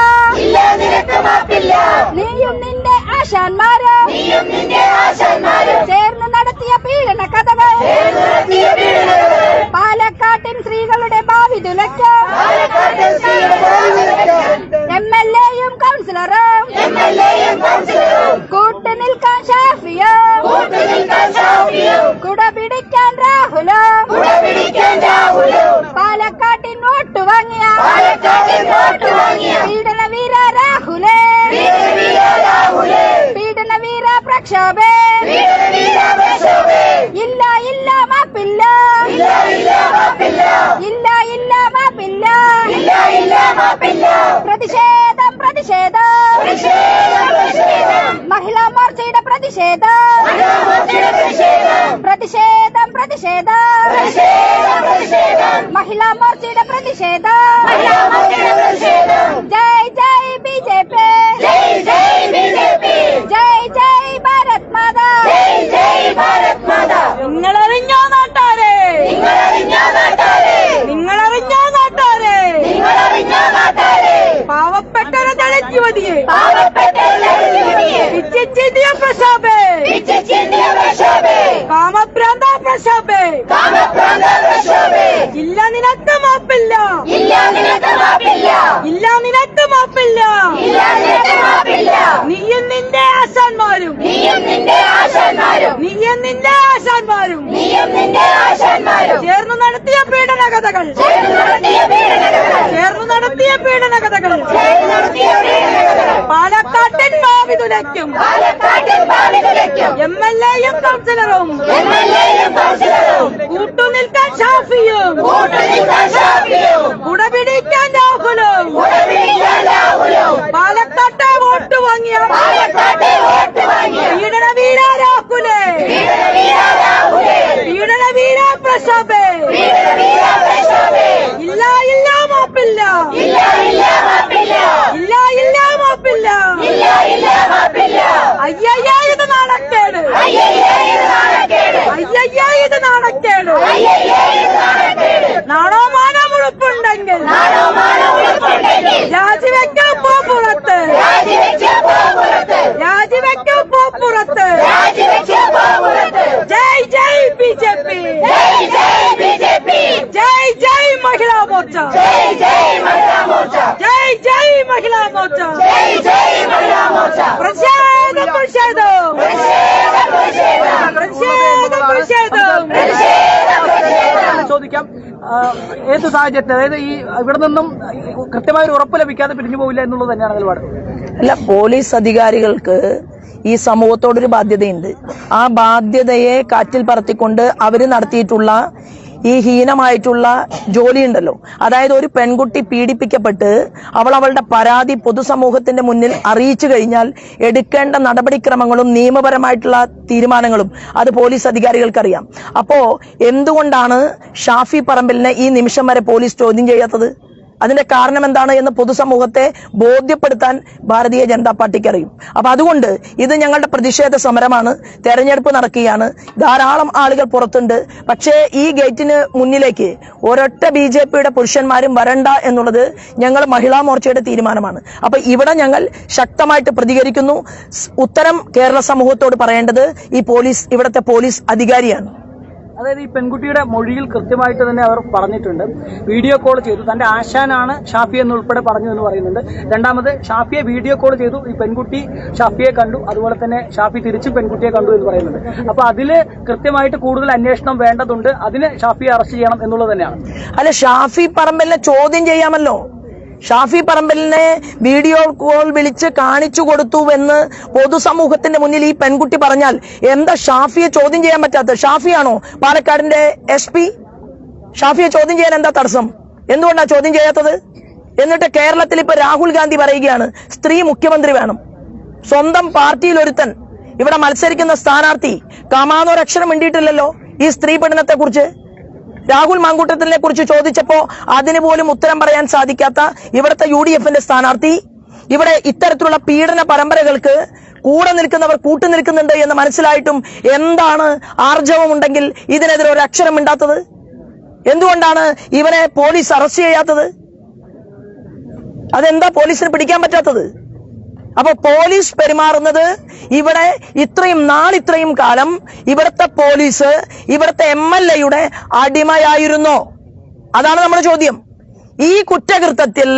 നീയും നിന്റെ ആശാന്മാരും ചേർന്ന് നടത്തിയ പീഡന കഥകൾ പാലക്കാട്ടിൻ സ്ത്രീകളുടെ ഭാവി തുലയ്ക്കും MLA-യും കൗൺസിലറും കൂട്ടുനിൽക്കാൻ ഷാഫിയും കുടപിടിക്കാൻ രാഹുലും പാലക്കാട്ടിൻ വോട്ട് വാങ്ങിയ പീഡനവീര രാഹുലേ പീഡനവീര പ്രക്ഷോഭേ ഇല്ല മാപ്പില്ല പ്രതിഷേധം മഹിളാ മോർച്ചയുടെ പ്രതിഷേധം മഹിളാ മോർച്ചയുടെ പ്രതിഷേധം ജയ് BJP ജയ് ഭാരത് മാതാ നിങ്ങളറിഞ്ഞോ നാട്ടാരെ പാവപ്പെട്ടൊരു ദളിത് യുവതിയെ പിച്ചിച്ചിന്തിയ പ്രക്ഷോഭേ കാമഭ്രാന്ത പ്രക്ഷോഭേ ഇല്ല നിനക്ക് മാപ്പില്ല നീയും നിന്റെ ആശാന്മാരും ചേർന്ന് നടത്തിയ പീഡന കഥകൾ പാലക്കാട്ടിൻ ഭാവി തുലയ്ക്കും MLA-യും കൗൺസിലറും കൂട്ടുനിൽക്കാൻ ഷാഫിയും കുടപിടിക്കാൻ രാഹുലും പാലക്കാട്ടെ വോട്ട് വാങ്ങിയ പീഡനവീര രാഹുലേ പീഡനവീര പ്രക്ഷോഭേ ഇല്ല മാപ്പില്ല അയ്യയ്യേ ഇത് നാണക്കേട് നാണോ മാനോ മുഴുപ്പുണ്ടെങ്കിൽ രാജിവെക്കാൻ പോ പുറത്ത് ജയ് BJP ജയ് മഹിളാ മോർച്ച ജയ് മഹിളാ മോർച്ച പ്രതിഷേധം ചോദിക്കാം, ഏത് സാഹചര്യത്തിൽ, അതായത് ഈ ഇവിടെ നിന്നും കൃത്യമായ ഒരു ഉറപ്പ് ലഭിക്കാതെ പിരിഞ്ഞു പോവില്ല എന്നുള്ളത് തന്നെയാണ് നിലപാട്. അല്ല, പോലീസ് അധികാരികൾക്ക് ഈ സമൂഹത്തോടൊരു ബാധ്യതയുണ്ട്. ആ ബാധ്യതയെ കാറ്റിൽ പറത്തിക്കൊണ്ട് അവര് നടത്തിയിട്ടുള്ള ഈ ഹീനമായിട്ടുള്ള ജോലിയുണ്ടല്ലോ, അതായത് ഒരു പെൺകുട്ടി പീഡിപ്പിക്കപ്പെട്ട് അവളുടെ പരാതി പൊതുസമൂഹത്തിന്റെ മുന്നിൽ അറിയിച്ചു കഴിഞ്ഞാൽ എടുക്കേണ്ട നടപടിക്രമങ്ങളും നിയമപരമായിട്ടുള്ള തീരുമാനങ്ങളും അത് പോലീസ് അധികാരികൾക്കറിയാം. അപ്പോ എന്തുകൊണ്ടാണ് ഷാഫി പറമ്പിലിനെ ഈ നിമിഷം വരെ പോലീസ് ചോദ്യം ചെയ്യാത്തത്? അതിന്റെ കാരണം എന്താണ് എന്ന് പൊതുസമൂഹത്തെ ബോധ്യപ്പെടുത്താൻ ഭാരതീയ ജനതാ പാർട്ടിക്ക് അറിയും. അപ്പൊ അതുകൊണ്ട് ഇത് ഞങ്ങളുടെ പ്രതിഷേധ സമരമാണ്. തെരഞ്ഞെടുപ്പ് നടക്കുകയാണ്, ധാരാളം ആളുകൾ പുറത്തുണ്ട്. പക്ഷേ ഈ ഗേറ്റിന് മുന്നിലേക്ക് ഒരൊറ്റ BJPയുടെ പുരുഷന്മാരും വരണ്ട എന്നുള്ളത് ഞങ്ങൾ മഹിളാ മോർച്ചയുടെ തീരുമാനമാണ്. അപ്പൊ ഇവിടെ ഞങ്ങൾ ശക്തമായിട്ട് പ്രതികരിക്കുന്നു. ഉത്തരം കേരള സമൂഹത്തോട് പറയേണ്ടത് ഈ ഇവിടുത്തെ പോലീസ് അധികാരിയാണ്. അതായത് ഈ പെൺകുട്ടിയുടെ മൊഴിയിൽ കൃത്യമായിട്ട് തന്നെ അവർ പറഞ്ഞിട്ടുണ്ട്, വീഡിയോ കോൾ ചെയ്തു, തന്റെ ആശാനാണ് ഷാഫി എന്നുൾപ്പെടെ പറഞ്ഞു എന്ന് പറയുന്നുണ്ട്. രണ്ടാമത് ഷാഫിയെ വീഡിയോ കോൾ ചെയ്തു, ഈ പെൺകുട്ടി ഷാഫിയെ കണ്ടു, അതുപോലെ തന്നെ ഷാഫി തിരിച്ച് പെൺകുട്ടിയെ കണ്ടു എന്ന് പറയുന്നുണ്ട്. അപ്പൊ അതില് കൃത്യമായിട്ട് കൂടുതൽ അന്വേഷണം വേണ്ടതുണ്ട്, അതിന് ഷാഫിയെ അറസ്റ്റ് ചെയ്യണം എന്നുള്ളത് തന്നെയാണ്. അല്ല, ഷാഫി പറമ്പലിനെ ചോദ്യം ചെയ്യാമല്ലോ. ഷാഫി പറമ്പലിനെ വീഡിയോ കോൾ വിളിച്ച് കാണിച്ചു കൊടുത്തുവെന്ന് പൊതുസമൂഹത്തിന്റെ മുന്നിൽ ഈ പെൺകുട്ടി പറഞ്ഞാൽ എന്താ ഷാഫിയെ ചോദ്യം ചെയ്യാൻ പറ്റാത്തത്? ഷാഫിയാണോ പാലക്കാടിന്റെ SP? ഷാഫിയെ ചോദ്യം ചെയ്യാൻ എന്താ തടസ്സം? എന്തുകൊണ്ടാണ് ചോദ്യം ചെയ്യാത്തത്? എന്നിട്ട് കേരളത്തിൽ ഇപ്പൊ രാഹുൽ ഗാന്ധി പറയുകയാണ് സ്ത്രീ മുഖ്യമന്ത്രി വേണം. സ്വന്തം പാർട്ടിയിൽ ഒരുത്തൻ ഇവിടെ മത്സരിക്കുന്ന സ്ഥാനാർത്ഥി കമാന്നൊരക്ഷരം മിണ്ടിയിട്ടില്ലല്ലോ ഈ സ്ത്രീ പീഡനത്തെ കുറിച്ച്. രാഹുൽ മാങ്കൂട്ടത്തിനെ കുറിച്ച് ചോദിച്ചപ്പോ അതിന് പോലും ഉത്തരം പറയാൻ സാധിക്കാത്ത ഇവിടുത്തെ UDFന്റെ സ്ഥാനാർത്ഥി ഇവിടെ ഇത്തരത്തിലുള്ള പീഡന പരമ്പരകൾക്ക് കൂടെ നിൽക്കുന്നവർ കൂട്ടുനിൽക്കുന്നുണ്ട് എന്ന് മനസ്സിലായിട്ടും എന്താണ് ആർജവമുണ്ടെങ്കിൽ ഇതിനെതിരെ ഒരു അക്ഷരം മിണ്ടാത്തത്? എന്തുകൊണ്ടാണ് ഇവനെ പോലീസ് അറസ്റ്റ് ചെയ്യാത്തത്? അതെന്താ പോലീസിന് പിടിക്കാൻ പറ്റാത്തത്? അപ്പൊ പോലീസ് പെരുമാറുന്നത് ഇവിടെ ഇത്രയും കാലം ഇവിടുത്തെ പോലീസ് ഇവിടുത്തെ MLAയുടെ അടിമയായിരുന്നോ? അതാണ് നമ്മുടെ ചോദ്യം. ഈ കുറ്റകൃത്യത്തിൽ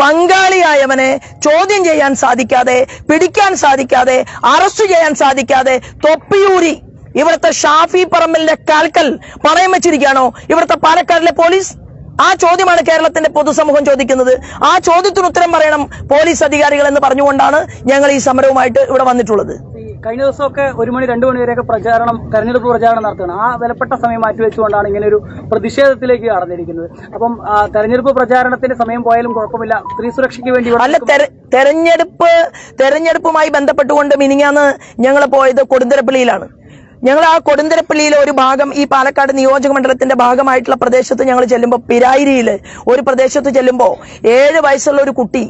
പങ്കാളിയായവനെ ചോദ്യം ചെയ്യാൻ സാധിക്കാതെ, പിടിക്കാൻ സാധിക്കാതെ, അറസ്റ്റ് ചെയ്യാൻ സാധിക്കാതെ തൊപ്പിയൂരി ഇവിടുത്തെ ഷാഫി പറമ്പലിന്റെ കാൽക്കൽ പണയം വെച്ചിരിക്കുകയാണോ ഇവിടുത്തെ പാലക്കാടിലെ പോലീസ്? ആ ചോദ്യമാണ് കേരളത്തിന്റെ പൊതുസമൂഹം ചോദിക്കുന്നത്. ആ ചോദ്യത്തിന് ഉത്തരം പറയണം പോലീസ് അധികാരികൾ എന്ന് പറഞ്ഞുകൊണ്ടാണ് ഞങ്ങൾ ഈ സമരവുമായിട്ട് ഇവിടെ വന്നിട്ടുള്ളത്. കഴിഞ്ഞ ദിവസമൊക്കെ 1 മണി 2 മണി വരെയൊക്കെ തെരഞ്ഞെടുപ്പ് പ്രചാരണം നടത്തുകയാണ്. ആ വിലപ്പെട്ട സമയം മാറ്റിവെച്ചുകൊണ്ടാണ് ഇങ്ങനെ ഒരു പ്രതിഷേധത്തിലേക്ക് കടന്നിരിക്കുന്നത്. അപ്പം തെരഞ്ഞെടുപ്പ് പ്രചാരണത്തിന്റെ സമയം പോയാലും കുഴപ്പമില്ല, സ്ത്രീ സുരക്ഷയ്ക്ക് വേണ്ടി അല്ല, തെരഞ്ഞെടുപ്പുമായി ബന്ധപ്പെട്ടുകൊണ്ട് മിനിങ്ങാന്ന് ഞങ്ങൾ പോയത് കൊടുന്തരപ്പള്ളിയിലാണ്. ഞങ്ങൾ ആ കൊടുന്തരപ്പള്ളിയിലെ ഒരു ഭാഗം ഈ പാലക്കാട് നിയോജക മണ്ഡലത്തിന്റെ ഭാഗമായിട്ടുള്ള പ്രദേശത്ത് ഞങ്ങൾ ചെല്ലുമ്പോൾ, പിരായിരിയില് ഒരു പ്രദേശത്ത് ചെല്ലുമ്പോൾ 7 വയസ്സുള്ള ഒരു കുട്ടി,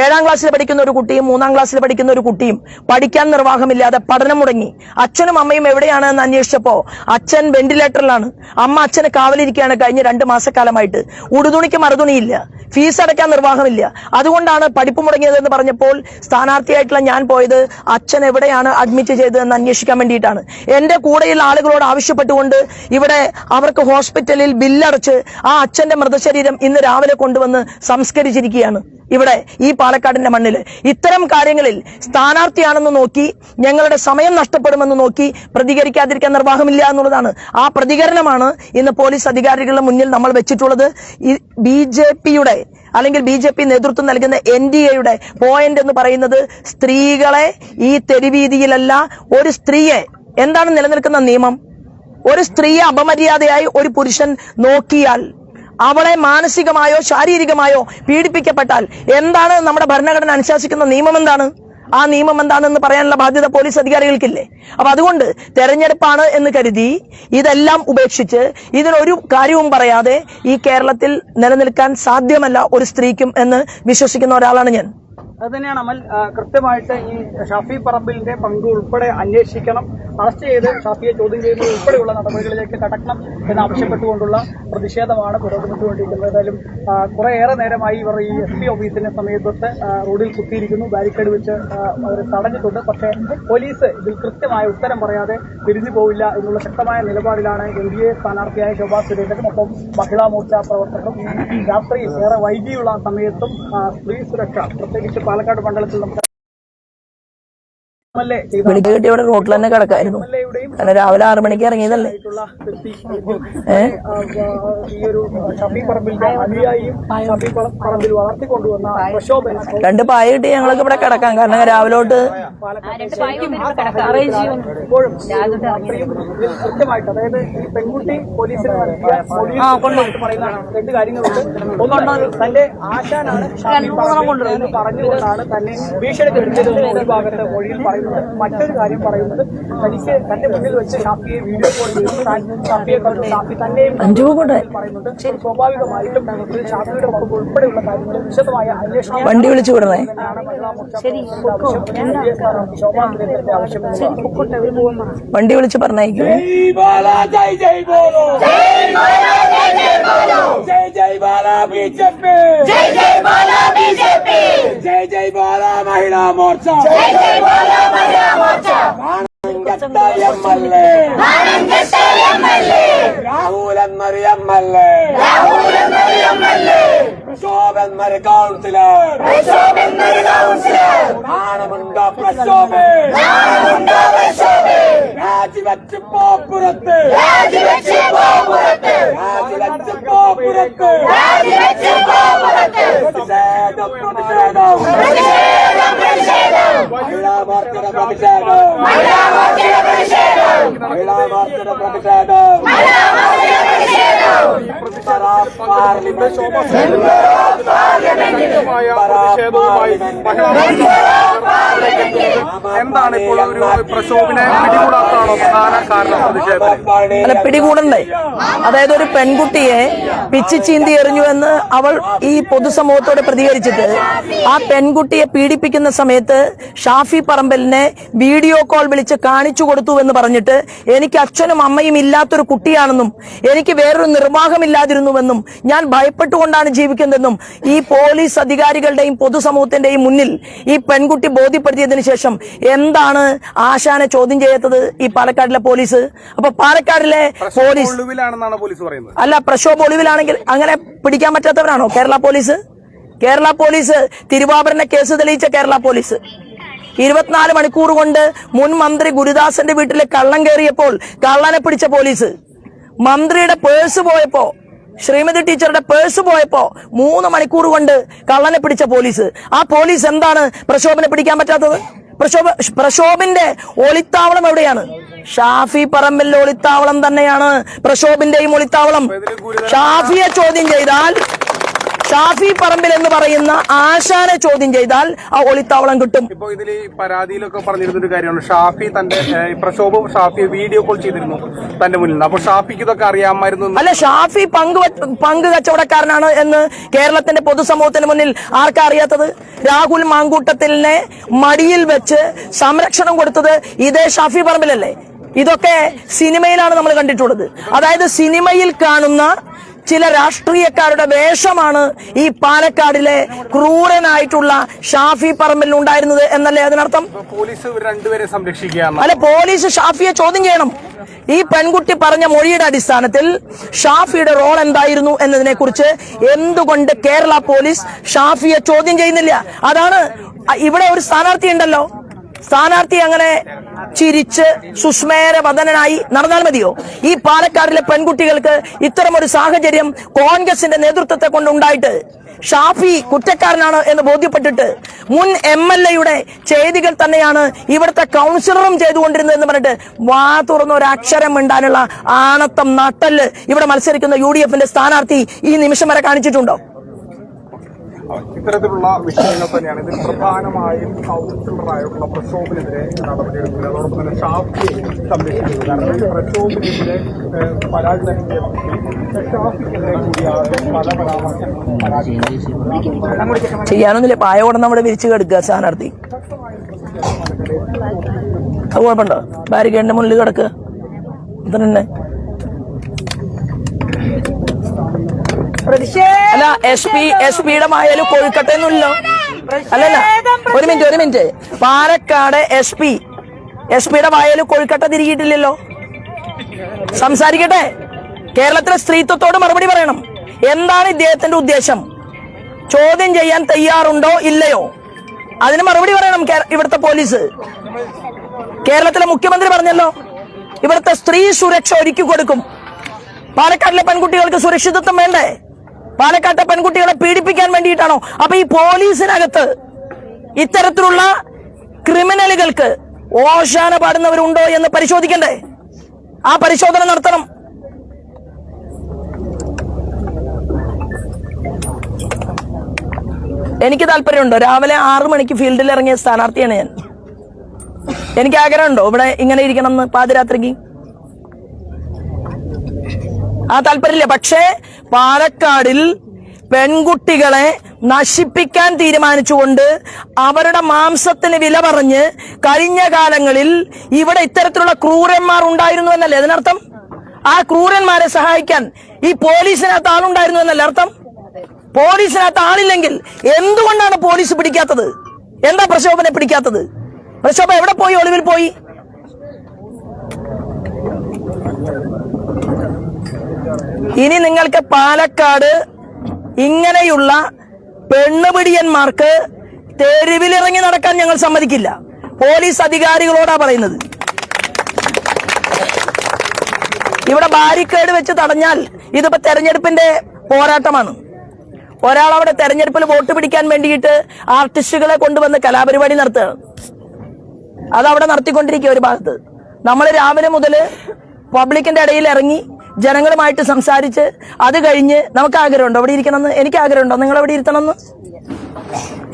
7ാം ക്ലാസ്സിൽ പഠിക്കുന്ന ഒരു കുട്ടിയും 3ാം ക്ലാസ്സിൽ പഠിക്കുന്ന ഒരു കുട്ടിയും പഠിക്കാൻ നിർവാഹമില്ലാതെ പഠനം മുടങ്ങി. അച്ഛനും അമ്മയും എവിടെയാണ് എന്ന് അന്വേഷിച്ചപ്പോ അച്ഛൻ വെന്റിലേറ്ററിലാണ്, അമ്മ അച്ഛന് കാവലിരിക്കുകയാണ് കഴിഞ്ഞ 2 മാസക്കാലമായിട്ട്. ഉടുതുണിക്ക് മറുതുണിയില്ല, ഫീസ് അടയ്ക്കാൻ നിർവാഹമില്ല. അതുകൊണ്ടാണ് പഠിപ്പ് മുടങ്ങിയതെന്ന് പറഞ്ഞപ്പോൾ സ്ഥാനാർത്ഥിയായിട്ടുള്ള ഞാൻ പോയത് അച്ഛൻ എവിടെയാണ് അഡ്മിറ്റ് ചെയ്തതെന്ന് അന്വേഷിക്കാൻ വേണ്ടിയിട്ടാണ്. എന്റെ കൂടെയുള്ള ആളുകളോട് ആവശ്യപ്പെട്ടുകൊണ്ട് ഇവിടെ അവർക്ക് ഹോസ്പിറ്റലിൽ ബില്ലടച്ച് ആ അച്ഛന്റെ മൃതശരീരം ഇന്ന് രാവിലെ കൊണ്ടുവന്ന് സംസ്കരിച്ചിരിക്കുകയാണ്. ഇവിടെ ഈ പാലക്കാടിന്റെ മണ്ണില് ഇത്തരം കാര്യങ്ങളിൽ സ്ഥാനാർത്ഥിയാണെന്ന് നോക്കി ഞങ്ങളുടെ സമയം നഷ്ടപ്പെടുമെന്ന് നോക്കി പ്രതികരിക്കാതിരിക്കാൻ നിർവാഹമില്ല എന്നുള്ളതാണ്. ആ പ്രതികരണമാണ് ഇന്ന് പോലീസ് അധികാരികളുടെ മുന്നിൽ നമ്മൾ വെച്ചിട്ടുള്ളത്. ഈ BJPയുടെ അല്ലെങ്കിൽ BJP നേതൃത്വം നൽകുന്ന NDAയുടെ പോയിന്റ് എന്ന് പറയുന്നത് സ്ത്രീകളെ ഈ തെരുവീതിയിലല്ല, ഒരു സ്ത്രീയെ എന്താണ് നിലനിൽക്കുന്ന നിയമം? ഒരു സ്ത്രീയെ അപമര്യാദയായി ഒരു പുരുഷൻ നോക്കിയാൽ, അവളെ മാനസികമായോ ശാരീരികമായോ പീഡിപ്പിക്കപ്പെട്ടാൽ എന്താണ് നമ്മുടെ ഭരണഘടന അനുശാസിക്കുന്ന നിയമം? എന്താണ് ആ നിയമം എന്താണെന്ന് പറയാനുള്ള ബാധ്യത പോലീസ് അധികാരികൾക്കില്ലേ? അപ്പൊ അതുകൊണ്ട് തെരഞ്ഞെടുപ്പാണ് എന്ന് കരുതി ഇതെല്ലാം ഉപേക്ഷിച്ച് ഇതിനൊരു കാര്യവും പറയാതെ ഈ കേരളത്തിൽ നിലനിൽക്കാൻ സാധ്യമല്ല ഒരു സ്ത്രീക്കും എന്ന് വിശ്വസിക്കുന്ന ഒരാളാണ് ഞാൻ. അത് തന്നെയാണ് അമൽ, കൃത്യമായിട്ട് ഈ ഷാഫി പറമ്പിലിന്റെ പങ്ക് ഉൾപ്പെടെ അന്വേഷിക്കണം, അറസ്റ്റ് ചെയ്ത് ഷാഫിയെ ചോദ്യം ചെയ്യുന്നത് ഉൾപ്പെടെയുള്ള നടപടികളിലേക്ക് കടക്കണം എന്നാവശ്യപ്പെട്ടുകൊണ്ടുള്ള പ്രതിഷേധമാണ് പുരോഗമിച്ചുകൊണ്ടിരിക്കുന്നത്. ഏതായാലും കുറേയേറെ നേരമായി ഇവർ ഈ SP ഓഫീസിന്റെ സമീപത്ത് റോഡിൽ കുത്തിയിരിക്കുന്നു, ബാരിക്കേഡ് വെച്ച് അവർ തടഞ്ഞിട്ടുണ്ട്. പക്ഷേ പോലീസ് ഇതിൽ കൃത്യമായ ഉത്തരം പറയാതെ പിരിഞ്ഞു പോവില്ല എന്നുള്ള ശക്തമായ നിലപാടിലാണ് NDA സ്ഥാനാർത്ഥിയായ ശോഭാ സുരേന്ദ്രനും ഒപ്പം മഹിളാ മോർച്ച പ്രവർത്തകരും. രാത്രിയിൽ ഏറെ വൈകിയുള്ള സമയത്തും സ്ത്രീ സുരക്ഷ, പ്രത്യേകിച്ച് പാലക്കാട് മണ്ഡലത്തിൽ നമുക്ക് ഇവിടെ റോട്ടിൽ തന്നെ കിടക്കായിരുന്നു. കാരണം രാവിലെ 6 മണിക്ക് ഇറങ്ങിയതല്ലേ. ഈ ഒരു ഷഫി പറമ്പിലിന്റെ അനുയായിയും ഷഫി പറമ്പിൽ വളർത്തിക്കൊണ്ടുവന്ന പ്രക്ഷോഭം 2 പായ കിട്ടി ഞങ്ങൾക്ക് ഇവിടെ കിടക്കാം. കാരണം രാവിലെ തൊട്ട് ഇപ്പോഴും കൃത്യമായിട്ട്, അതായത് ഈ പെൺകുട്ടി പോലീസിന് നൽകിയ പറയുന്ന 2 കാര്യങ്ങളുണ്ട്. ഒന്ന്, തന്റെ ആശാനാണ് ഷാഫി പറമ്പിൽ എന്ന് പറഞ്ഞുകൊണ്ടാണ് തന്നെ ഭീഷണിപ്പെടുത്തിയതെന്ന് ഒരു ഭാഗത്ത് മൊഴിയിൽ പറയുന്നത്. മറ്റൊരു കാര്യം പറയുന്നത്, തനിക്ക് തന്റെ മുന്നിൽ വെച്ച് ഷാഫിയെ വീഡിയോ കോൾ ചെയ്തു, ഷാഫിയെ കണ്ടു, ഷാഫി തന്നെയും പറയുന്നുണ്ട്. സ്വാഭാവികമായിട്ടും ഷാഫിയുടെ വകുപ്പ് ഉൾപ്പെടെയുള്ള കാര്യങ്ങൾ വിശദമായ അന്വേഷണം വണ്ടി വിളിച്ചു വിടണേ. വണ്ടി വിളിച്ച് പറഞ്ഞേക്കും. महिला मोर्चा राहुल प्रशोभन कौंसिलर राजिवच्चुपोपुरत्ते महिला मोर्चा प्रतिषेधम എന്താണ് ഇപ്പോൾ ഒരു പ്രക്ഷോഭനെ പിടികൂടാത്താണോ പ്രധാന കാരണം? അല്ല, പിടികൂടണ്ടേ? അതായത് ഒരു പെൺകുട്ടിയെ പിച്ചി ചീന്തി എറിഞ്ഞു എന്ന് അവൾ ഈ പൊതുസമൂഹത്തോട് പ്രതികരിച്ചിട്ട് ആ പെൺകുട്ടിയെ പീഡിപ്പിക്കുന്ന സമയത്ത് ഷാഫി പറമ്പലിനെ വീഡിയോ കോൾ വിളിച്ച് കാണിച്ചു കൊടുത്തു എന്ന് പറഞ്ഞിട്ട് എനിക്ക് അച്ഛനും അമ്മയും ഇല്ലാത്തൊരു കുട്ടിയാണെന്നും എനിക്ക് വേറൊരു നിർവാഹമില്ലാതിരുന്നുവെന്നും ഞാൻ ഭയപ്പെട്ടുകൊണ്ടാണ് ജീവിക്കുന്നതെന്നും ഈ പോലീസ് അധികാരികളുടെയും പൊതുസമൂഹത്തിന്റെയും മുന്നിൽ ഈ പെൺകുട്ടി ബോധ്യപ്പെടുത്തിയതിനു ശേഷം എന്താണ് ആശാനെ ചോദ്യം ചെയ്യാത്തത് ഈ പാലക്കാടിലെ പോലീസ്? അപ്പൊ പാലക്കാടിലെ പോലീസ് അല്ല, പ്രക്ഷോഭ ഒളിവിലാണെങ്കിൽ അങ്ങനെ പിടിക്കാൻ പറ്റാത്തവരാണോ കേരള പോലീസ്? കേരള പോലീസ് തിരുവാഭരണ കേസ് തെളിയിച്ച കേരള പോലീസ് 24 മണിക്കൂർ കൊണ്ട് മുൻ മന്ത്രി ഗുരുദാസന്റെ വീട്ടിൽ കള്ളം കയറിയപ്പോൾ കള്ളനെ പിടിച്ച പോലീസ്, മന്ത്രിയുടെ പേഴ്സ് പോയപ്പോ, ശ്രീമതി ടീച്ചറുടെ പേഴ്സ് പോയപ്പോ 3 മണിക്കൂർ കൊണ്ട് കള്ളനെ പിടിച്ച പോലീസ്. ആ പോലീസ് എന്താണ് പ്രക്ഷോഭനെ പിടിക്കാൻ പറ്റാത്തത്? പ്രക്ഷോഭിന്റെ ഒളിത്താവളം എവിടെയാണ്? ഷാഫി പറമ്പിലെ ഒളിത്താവളം തന്നെയാണ് പ്രക്ഷോഭിന്റെയും ഒളിത്താവളം. ഷാഫിയെ ചോദ്യം ചെയ്താൽ, ഷാഫി പറമ്പിൽ എന്ന് പറയുന്ന ആശാനെ ചോദ്യം ചെയ്താൽ ആ ഒളിത്താവളം കിട്ടും. ഇപ്പൊ ഇതിൽ ഈ പരാതിയിലൊക്കെ പറഞ്ഞിരുന്നൊരു കാര്യമാണ്, ഷാഫി തന്റെ പ്രക്ഷോഭം ഷാഫിയെ വീഡിയോ കോൾ ചെയ്തിരുന്നു തന്റെ മുന്നിൽ. അപ്പൊ ഷാഫിക്ക് ഇതൊക്കെ അറിയാമായിരുന്നു? അല്ല, ഷാഫി പങ്ക് കച്ചവടക്കാരനാണ് എന്ന് കേരളത്തിന്റെ പൊതുസമൂഹത്തിന് മുന്നിൽ ആർക്കാ അറിയാത്തത്? രാഹുൽ മാങ്കൂട്ടത്തിലിനെ മടിയിൽ വെച്ച് സംരക്ഷണം കൊടുത്തത് ഇതേ ഷാഫി പറമ്പിലല്ലേ? ഇതൊക്കെ സിനിമയിലാണ് നമ്മൾ കണ്ടിട്ടുള്ളത്. അതായത് സിനിമയിൽ കാണുന്ന ചില രാഷ്ട്രീയക്കാരുടെ വേഷമാണ് ഈ പാലക്കാടിലെ ക്രൂരനായിട്ടുള്ള ഷാഫി പറമ്പിൽ ഉണ്ടായിരുന്നത് എന്നല്ലേ അതിനർത്ഥം? പോലീസ് രണ്ടുപേരെ സംരക്ഷിക്കുകയാണ്. അല്ല, പോലീസ് ഷാഫിയെ ചോദ്യം ചെയ്യണം. ഈ പെൺകുട്ടി പറഞ്ഞ മൊഴിയുടെ അടിസ്ഥാനത്തിൽ ഷാഫിയുടെ റോൾ എന്തായിരുന്നു എന്നതിനെ കുറിച്ച് എന്തുകൊണ്ട് കേരള പോലീസ് ഷാഫിയെ ചോദ്യം ചെയ്യുന്നില്ല? അതാണ് ഇവിടെ ഒരു സ്ഥാനാർത്ഥി ഉണ്ടല്ലോ, സ്ഥാനാർത്ഥി അങ്ങനെ ചിരിച്ച് സുസ്മേര വദനനായി നടന്നാൽ മതിയോ? ഈ പാലക്കാടിലെ പെൺകുട്ടികൾക്ക് ഇത്തരമൊരു സാഹചര്യം കോൺഗ്രസിന്റെ നേതൃത്വത്തെ കൊണ്ടുണ്ടായിട്ട് ഷാഫി കുറ്റക്കാരനാണ് എന്ന് ബോധ്യപ്പെട്ടിട്ട് മുൻ MLA-യുടെ ചെയ്തികൾ തന്നെയാണ് ഇവിടുത്തെ കൗൺസിലറും ചെയ്തുകൊണ്ടിരുന്നത് എന്ന് പറഞ്ഞിട്ട് വാ തുറന്ന ഒരു അക്ഷരം മിണ്ടാനുള്ള ആണത്തം നട്ടല് ഇവിടെ മത്സരിക്കുന്ന UDF-ന്റെ സ്ഥാനാർത്ഥി ഈ നിമിഷം വരെ കാണിച്ചിട്ടുണ്ടോ? ഇത്തരത്തിലുള്ള വിഷയങ്ങൾ തന്നെയാണ് ഇതിൽ പ്രധാനമായും കൗൺസിലറായിട്ടുള്ള പ്രക്ഷോഭനെതിരെ നടപടിയെടുക്കുന്നത്. അതോടൊപ്പം തന്നെ ഷാഫിയെ സംരക്ഷിക്കുന്നത്. കാരണം ഈ പ്രക്ഷോഭനെതിരെ പരാതി നൽകിയ ഷാഫിക്കെതിരെ കൂടിയാണ് പല പരാമർശം ചെയ്യാനൊന്നുമില്ല. പായ ഉടനെ നമ്മുടെ വിരിച്ചു കിടക്കുക സ്ഥാനാർത്ഥി. അത് കുഴപ്പമുണ്ടോ? ബാരിക്കേഡിന്റെ മുന്നിൽ കിടക്കുക തന്നെ. അല്ല, SP-യുടെ മായാലും കൊഴുക്കട്ടെ ഒന്നുമില്ലോ. അല്ലല്ല, ഒരു മിനിറ്റ്. പാലക്കാട് SP-യുടെ വായാലും കൊഴുക്കട്ട തിരികിയിട്ടില്ലല്ലോ. സംസാരിക്കട്ടെ. കേരളത്തിലെ സ്ത്രീത്വത്തോട് മറുപടി പറയണം. എന്താണ് ഇദ്ദേഹത്തിന്റെ ഉദ്ദേശം? ചോദ്യം ചെയ്യാൻ തയ്യാറുണ്ടോ ഇല്ലയോ? അതിന് മറുപടി പറയണം ഇവിടുത്തെ പോലീസ്. കേരളത്തിലെ മുഖ്യമന്ത്രി പറഞ്ഞല്ലോ, ഇവിടുത്തെ സ്ത്രീ സുരക്ഷ ഒരുക്കി കൊടുക്കും. പാലക്കാട്ടിലെ പെൺകുട്ടികൾക്ക് സുരക്ഷിതത്വം വേണ്ടേ? പാലക്കാട്ടെ പെൺകുട്ടികളെ പീഡിപ്പിക്കാൻ വേണ്ടിയിട്ടാണോ? അപ്പൊ ഈ പോലീസിനകത്ത് ഇത്തരത്തിലുള്ള ക്രിമിനലുകൾക്ക് ഓശാന പാടുന്നവരുണ്ടോ എന്ന് പരിശോധിക്കണ്ടേ? ആ പരിശോധന നടത്തണം. എനിക്ക് താല്പര്യമുണ്ടോ? രാവിലെ 6 മണിക്ക് ഫീൽഡിൽ ഇറങ്ങിയ സ്ഥാനാർത്ഥിയാണ് ഞാൻ. എനിക്ക് ആഗ്രഹമുണ്ടോ ഇവിടെ ഇങ്ങനെ ഇരിക്കണം എന്ന് പാതിരാത്രിക്ക്? ആ താല്പര്യമില്ല. പക്ഷേ പാലക്കാടിൽ പെൺകുട്ടികളെ നശിപ്പിക്കാൻ തീരുമാനിച്ചുകൊണ്ട് അവരുടെ മാംസത്തിന് വില പറഞ്ഞ് കഴിഞ്ഞ കാലങ്ങളിൽ ഇവിടെ ഇത്തരത്തിലുള്ള ക്രൂരന്മാർ ഉണ്ടായിരുന്നു എന്നല്ലേ അതിനർത്ഥം? ആ ക്രൂരന്മാരെ സഹായിക്കാൻ ഈ പോലീസിനകത്ത് ആളുണ്ടായിരുന്നു എന്നല്ലേ അർത്ഥം? പോലീസിനകത്ത് ആളില്ലെങ്കിൽ എന്തുകൊണ്ടാണ് പോലീസ് പിടിക്കാത്തത്? എന്താ പ്രക്ഷോഭനെ പിടിക്കാത്തത്? പ്രക്ഷോഭ എവിടെ പോയി? ഒളിവിൽ പോയി. ഇനി നിങ്ങൾക്ക് പാലക്കാട് ഇങ്ങനെയുള്ള പെണ്ണുപിടിയന്മാർക്ക് തെരുവിലിറങ്ങി നടക്കാൻ ഞങ്ങൾ സമ്മതിക്കില്ല. പോലീസ് അധികാരികളോടാ പറയുന്നത്. ഇവിടെ ബാരിക്കേഡ് വെച്ച് തടഞ്ഞാൽ ഇതിപ്പോ തെരഞ്ഞെടുപ്പിന്റെ പോരാട്ടമാണ്. ഒരാൾ അവിടെ തെരഞ്ഞെടുപ്പിൽ വോട്ട് പിടിക്കാൻ വേണ്ടിയിട്ട് ആർട്ടിസ്റ്റുകളെ കൊണ്ടുവന്ന് കലാപരിപാടി നടത്തുകയാണ്. അതവിടെ നടത്തിക്കൊണ്ടിരിക്കുക ഒരു ഭാഗത്ത്. നമ്മൾ രാവിലെ മുതൽ പബ്ലിക്കിന്റെ ഇടയിൽ ഇറങ്ങി ജനങ്ങളുമായിട്ട് സംസാരിച്ച് അത് കഴിഞ്ഞ് നമുക്ക് ആഗ്രഹമുണ്ടോ അവിടെ ഇരിക്കണമെന്ന്? എനിക്ക് ആഗ്രഹമുണ്ടോ നിങ്ങൾ അവിടെ ഇരുത്തണമെന്ന്?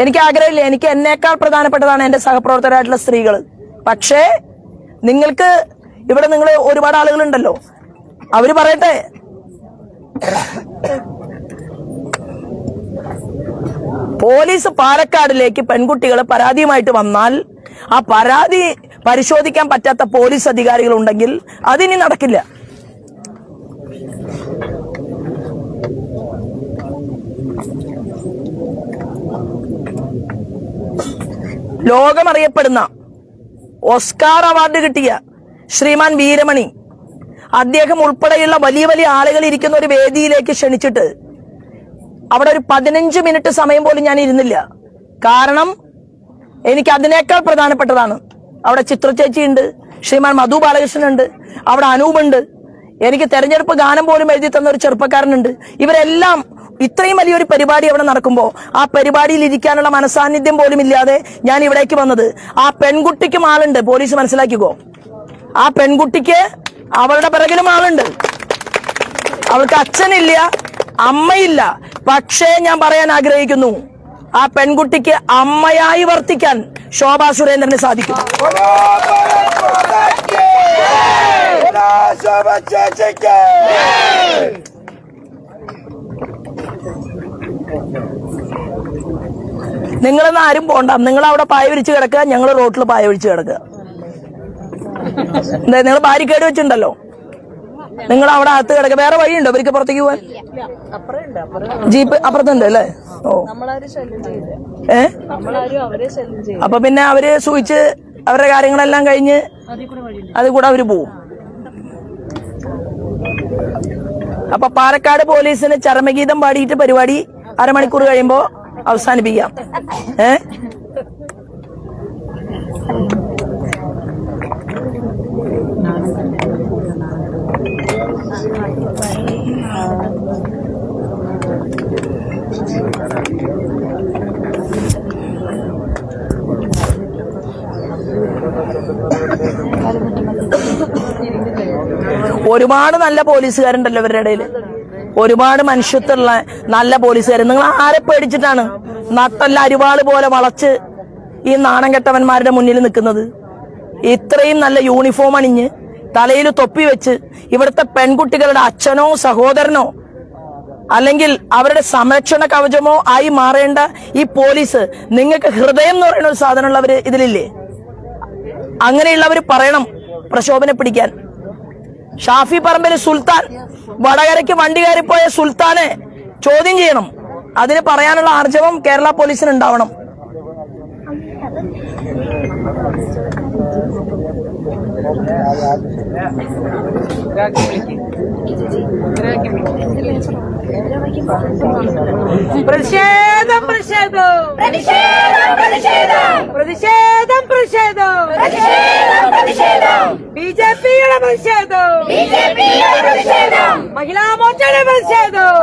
എനിക്ക് ആഗ്രഹമില്ല. എനിക്ക് എന്നേക്കാൾ പ്രധാനപ്പെട്ടതാണ് എന്റെ സഹപ്രവർത്തകരായിട്ടുള്ള സ്ത്രീകൾ. പക്ഷേ നിങ്ങൾക്ക് ഇവിടെ നിങ്ങൾ ഒരുപാട് ആളുകളുണ്ടല്ലോ, അവര് പറയട്ടെ. പോലീസ് പാലക്കാടിലേക്ക് പെൺകുട്ടികൾ പരാതിയുമായിട്ട് വന്നാൽ ആ പരാതി പരിശോധിക്കാൻ പറ്റാത്ത പോലീസ് അധികാരികൾ ഉണ്ടെങ്കിൽ അതിനി നടക്കില്ല. ലോകമറിയപ്പെടുന്ന ഓസ്കാർ അവാർഡ് കിട്ടിയ ശ്രീമാൻ വീരമണി അദ്ദേഹം ഉൾപ്പെടെയുള്ള വലിയ വലിയ ആളുകൾ ഇരിക്കുന്ന ഒരു വേദിയിലേക്ക് ക്ഷണിച്ചിട്ട് അവിടെ ഒരു 15 മിനിറ്റ് സമയം പോലും ഞാൻ ഇരുന്നില്ല. കാരണം എനിക്ക് അതിനേക്കാൾ പ്രധാനപ്പെട്ടതാണ്. അവിടെ ചിത്ര ചേച്ചി ഉണ്ട്, ശ്രീമാൻ മധു ബാലകൃഷ്ണൻ ഉണ്ട്, അവിടെ അനൂപുണ്ട്, എനിക്ക് തെരഞ്ഞെടുപ്പ് ഗാനം പോലും എഴുതി തന്ന ഒരു ചെറുപ്പക്കാരനുണ്ട്. ഇവരെല്ലാം ഇത്രയും വലിയൊരു പരിപാടി അവിടെ നടക്കുമ്പോൾ ആ പരിപാടിയിൽ ഇരിക്കാനുള്ള മനസാന്നിധ്യം പോലും ഇല്ലാതെ ഞാൻ ഇവിടേക്ക് വന്നത്. ആ പെൺകുട്ടിക്കും ആളുണ്ട്, പോലീസ് മനസ്സിലാക്കിക്കോ. ആ പെൺകുട്ടിക്ക് അവളുടെ പിറകിലും ആളുണ്ട്. അവൾക്ക് അച്ഛനില്ല, അമ്മയില്ല. പക്ഷേ ഞാൻ പറയാൻ ആഗ്രഹിക്കുന്നു, ആ പെൺകുട്ടിക്ക് അമ്മയായി വർത്തിക്കാൻ ശോഭാ സുരേന്ദ്രന് സാധിക്കും. നിങ്ങളൊന്നും ആരും പോണ്ട. നിങ്ങൾ അവിടെ പായ വിരിച്ച് കിടക്കുക, ഞങ്ങൾ റോട്ടിൽ പായ വിരിച്ച് കിടക്കുക. എന്താ നിങ്ങൾ ബാരിക്കേഡ് വെച്ചിട്ടുണ്ടല്ലോ, നിങ്ങൾ അവിടെ അകത്ത് കിടക്കുക. വേറെ വഴിയുണ്ടോ ഇവർക്ക് പുറത്തേക്ക് പോവാൻ? ജീപ്പ് അപ്പുറത്തുണ്ട് അല്ലേ? ഓ അപ്പൊ പിന്നെ അവര് സൂചിച്ച് അവരുടെ കാര്യങ്ങളെല്ലാം കഴിഞ്ഞ് അതിൽ കൂടെ അവര് പോവും. അപ്പൊ പാലക്കാട് പോലീസിന് ചരമഗീതം പാടിയിട്ട് പരിപാടി അരമണിക്കൂർ കഴിയുമ്പോ അവസാനിപ്പിക്കാം. ഒരുപാട് നല്ല പോലീസുകാരുണ്ടല്ലോ ഇവരുടെ ഇടയിൽ, ഒരുപാട് മനുഷ്യത്വമുള്ള നല്ല പോലീസുകാർ. നിങ്ങൾ ആരെ പേടിച്ചിട്ടാണ് നട്ടല്ല അരിവാള് പോലെ വളച്ച് ഈ നാണം കെട്ടവന്മാരുടെ മുന്നിൽ നിൽക്കുന്നത്? ഇത്രയും നല്ല യൂണിഫോം അണിഞ്ഞ് തലയിൽ തൊപ്പി വെച്ച് ഇവിടുത്തെ പെൺകുട്ടികളുടെ അച്ഛനോ സഹോദരനോ അല്ലെങ്കിൽ അവരുടെ സംരക്ഷണ കവചമോ ആയി മാറേണ്ട ഈ പോലീസ്, നിങ്ങൾക്ക് ഹൃദയം എന്ന് പറയുന്ന ഒരു സാധനമുള്ളവര് ഇതിലില്ലേ? അങ്ങനെയുള്ളവർ പറയണം പ്രക്ഷോഭനെ പിടിക്കാൻ. ഷാഫി പറമ്പിൽ സുൽത്താൻ, വടകരയ്ക്ക് വണ്ടി കയറിപ്പോയ സുൽത്താനെ ചോദ്യം ചെയ്യണം. അതിന് പറയാനുള്ള ആർജവം കേരള പോലീസിന് ഉണ്ടാവണം. പ്രതിഷേധം പ്രതിഷേധം പ്രതിഷേധം പ്രതിഷേധം പ്രതിഷേധം പ്രതിഷേധം ബിജെപിയുടെ പ്രതിഷേധം മഹിളാ മോർച്ചയുടെ പ്രതിഷേധം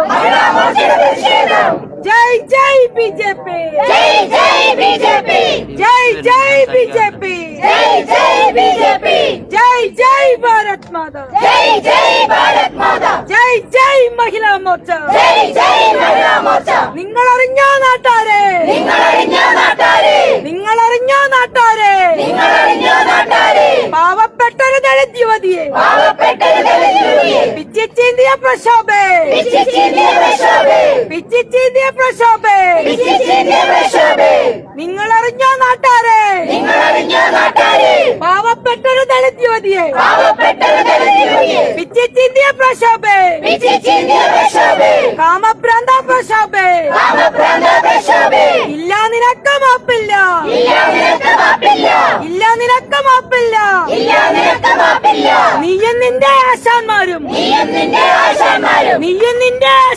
ജയ് ജയ് ബിജെപി ജയ് ജയ് ബിജെപി ജയ് ജയ് ബിജെപി ജയ് ജയ് ബിജെപി ജയ് ജയ് ഭാരത് മാതാ ജയ് ജയ് ഭാരത് മാതാ ജയ് ജയ് മഹിളാ മോർച്ച ജയ് ജയ് മഹിളാ മോർച്ച നിങ്ങൾ അറിഞ്ഞോ നാട്ടാരെ നിങ്ങൾ അറിഞ്ഞോ നാട്ടാരെ നിങ്ങൾ അറിഞ്ഞോ നാട്ടാരെ നിങ്ങൾ അറിഞ്ഞോ നാട്ടാരെ പാവപ്പെട്ടൊരു ദളിത് യുവതിയെ പാവപ്പെട്ടൊരു ദളിത് യുവതിയെ പിച്ചിച്ചീന്തിയ പ്രക്ഷോഭേ പിച്ചിച്ചീന്തിയ പ്രക്ഷോഭേ പിച്ചിച്ചീന്തിയ പ്രക്ഷോഭേ പിച്ചിച്ചീന്തിയ പ്രക്ഷോഭേ നിങ്ങൾ അറിഞ്ഞോ നാട്ടാരെ നിങ്ങൾ അറിഞ്ഞോ നാട്ടാരെ പാവപ്പെട്ടൊരു ദളിത് യുവതിയെ പാവപ്പെട്ടൊരു ദളിത് യുവതിയെ പിച്ചിച്ചീന്തിയ പ്രക്ഷോഭേ പിച്ചിച്ചീന്തിയ പ്രക്ഷോഭേ കാമഭ്രാന്ത പ്രക്ഷോഭേ കാമഭ്രാന്ത പ്രക്ഷോഭേ ഇല്ല നിനക്ക് മാപ്പില്ല ഇല്ല നിനക്ക് മാപ്പില്ല ഇല്ല നിനക്ക് മാപ്പില്ല ഇല്ല നിനക്ക് മാപ്പില്ല നീയും നിന്റെ ആശാന്മാരും നീയും നിന്റെ ആശാന്മാരും നീയും നിന്റെ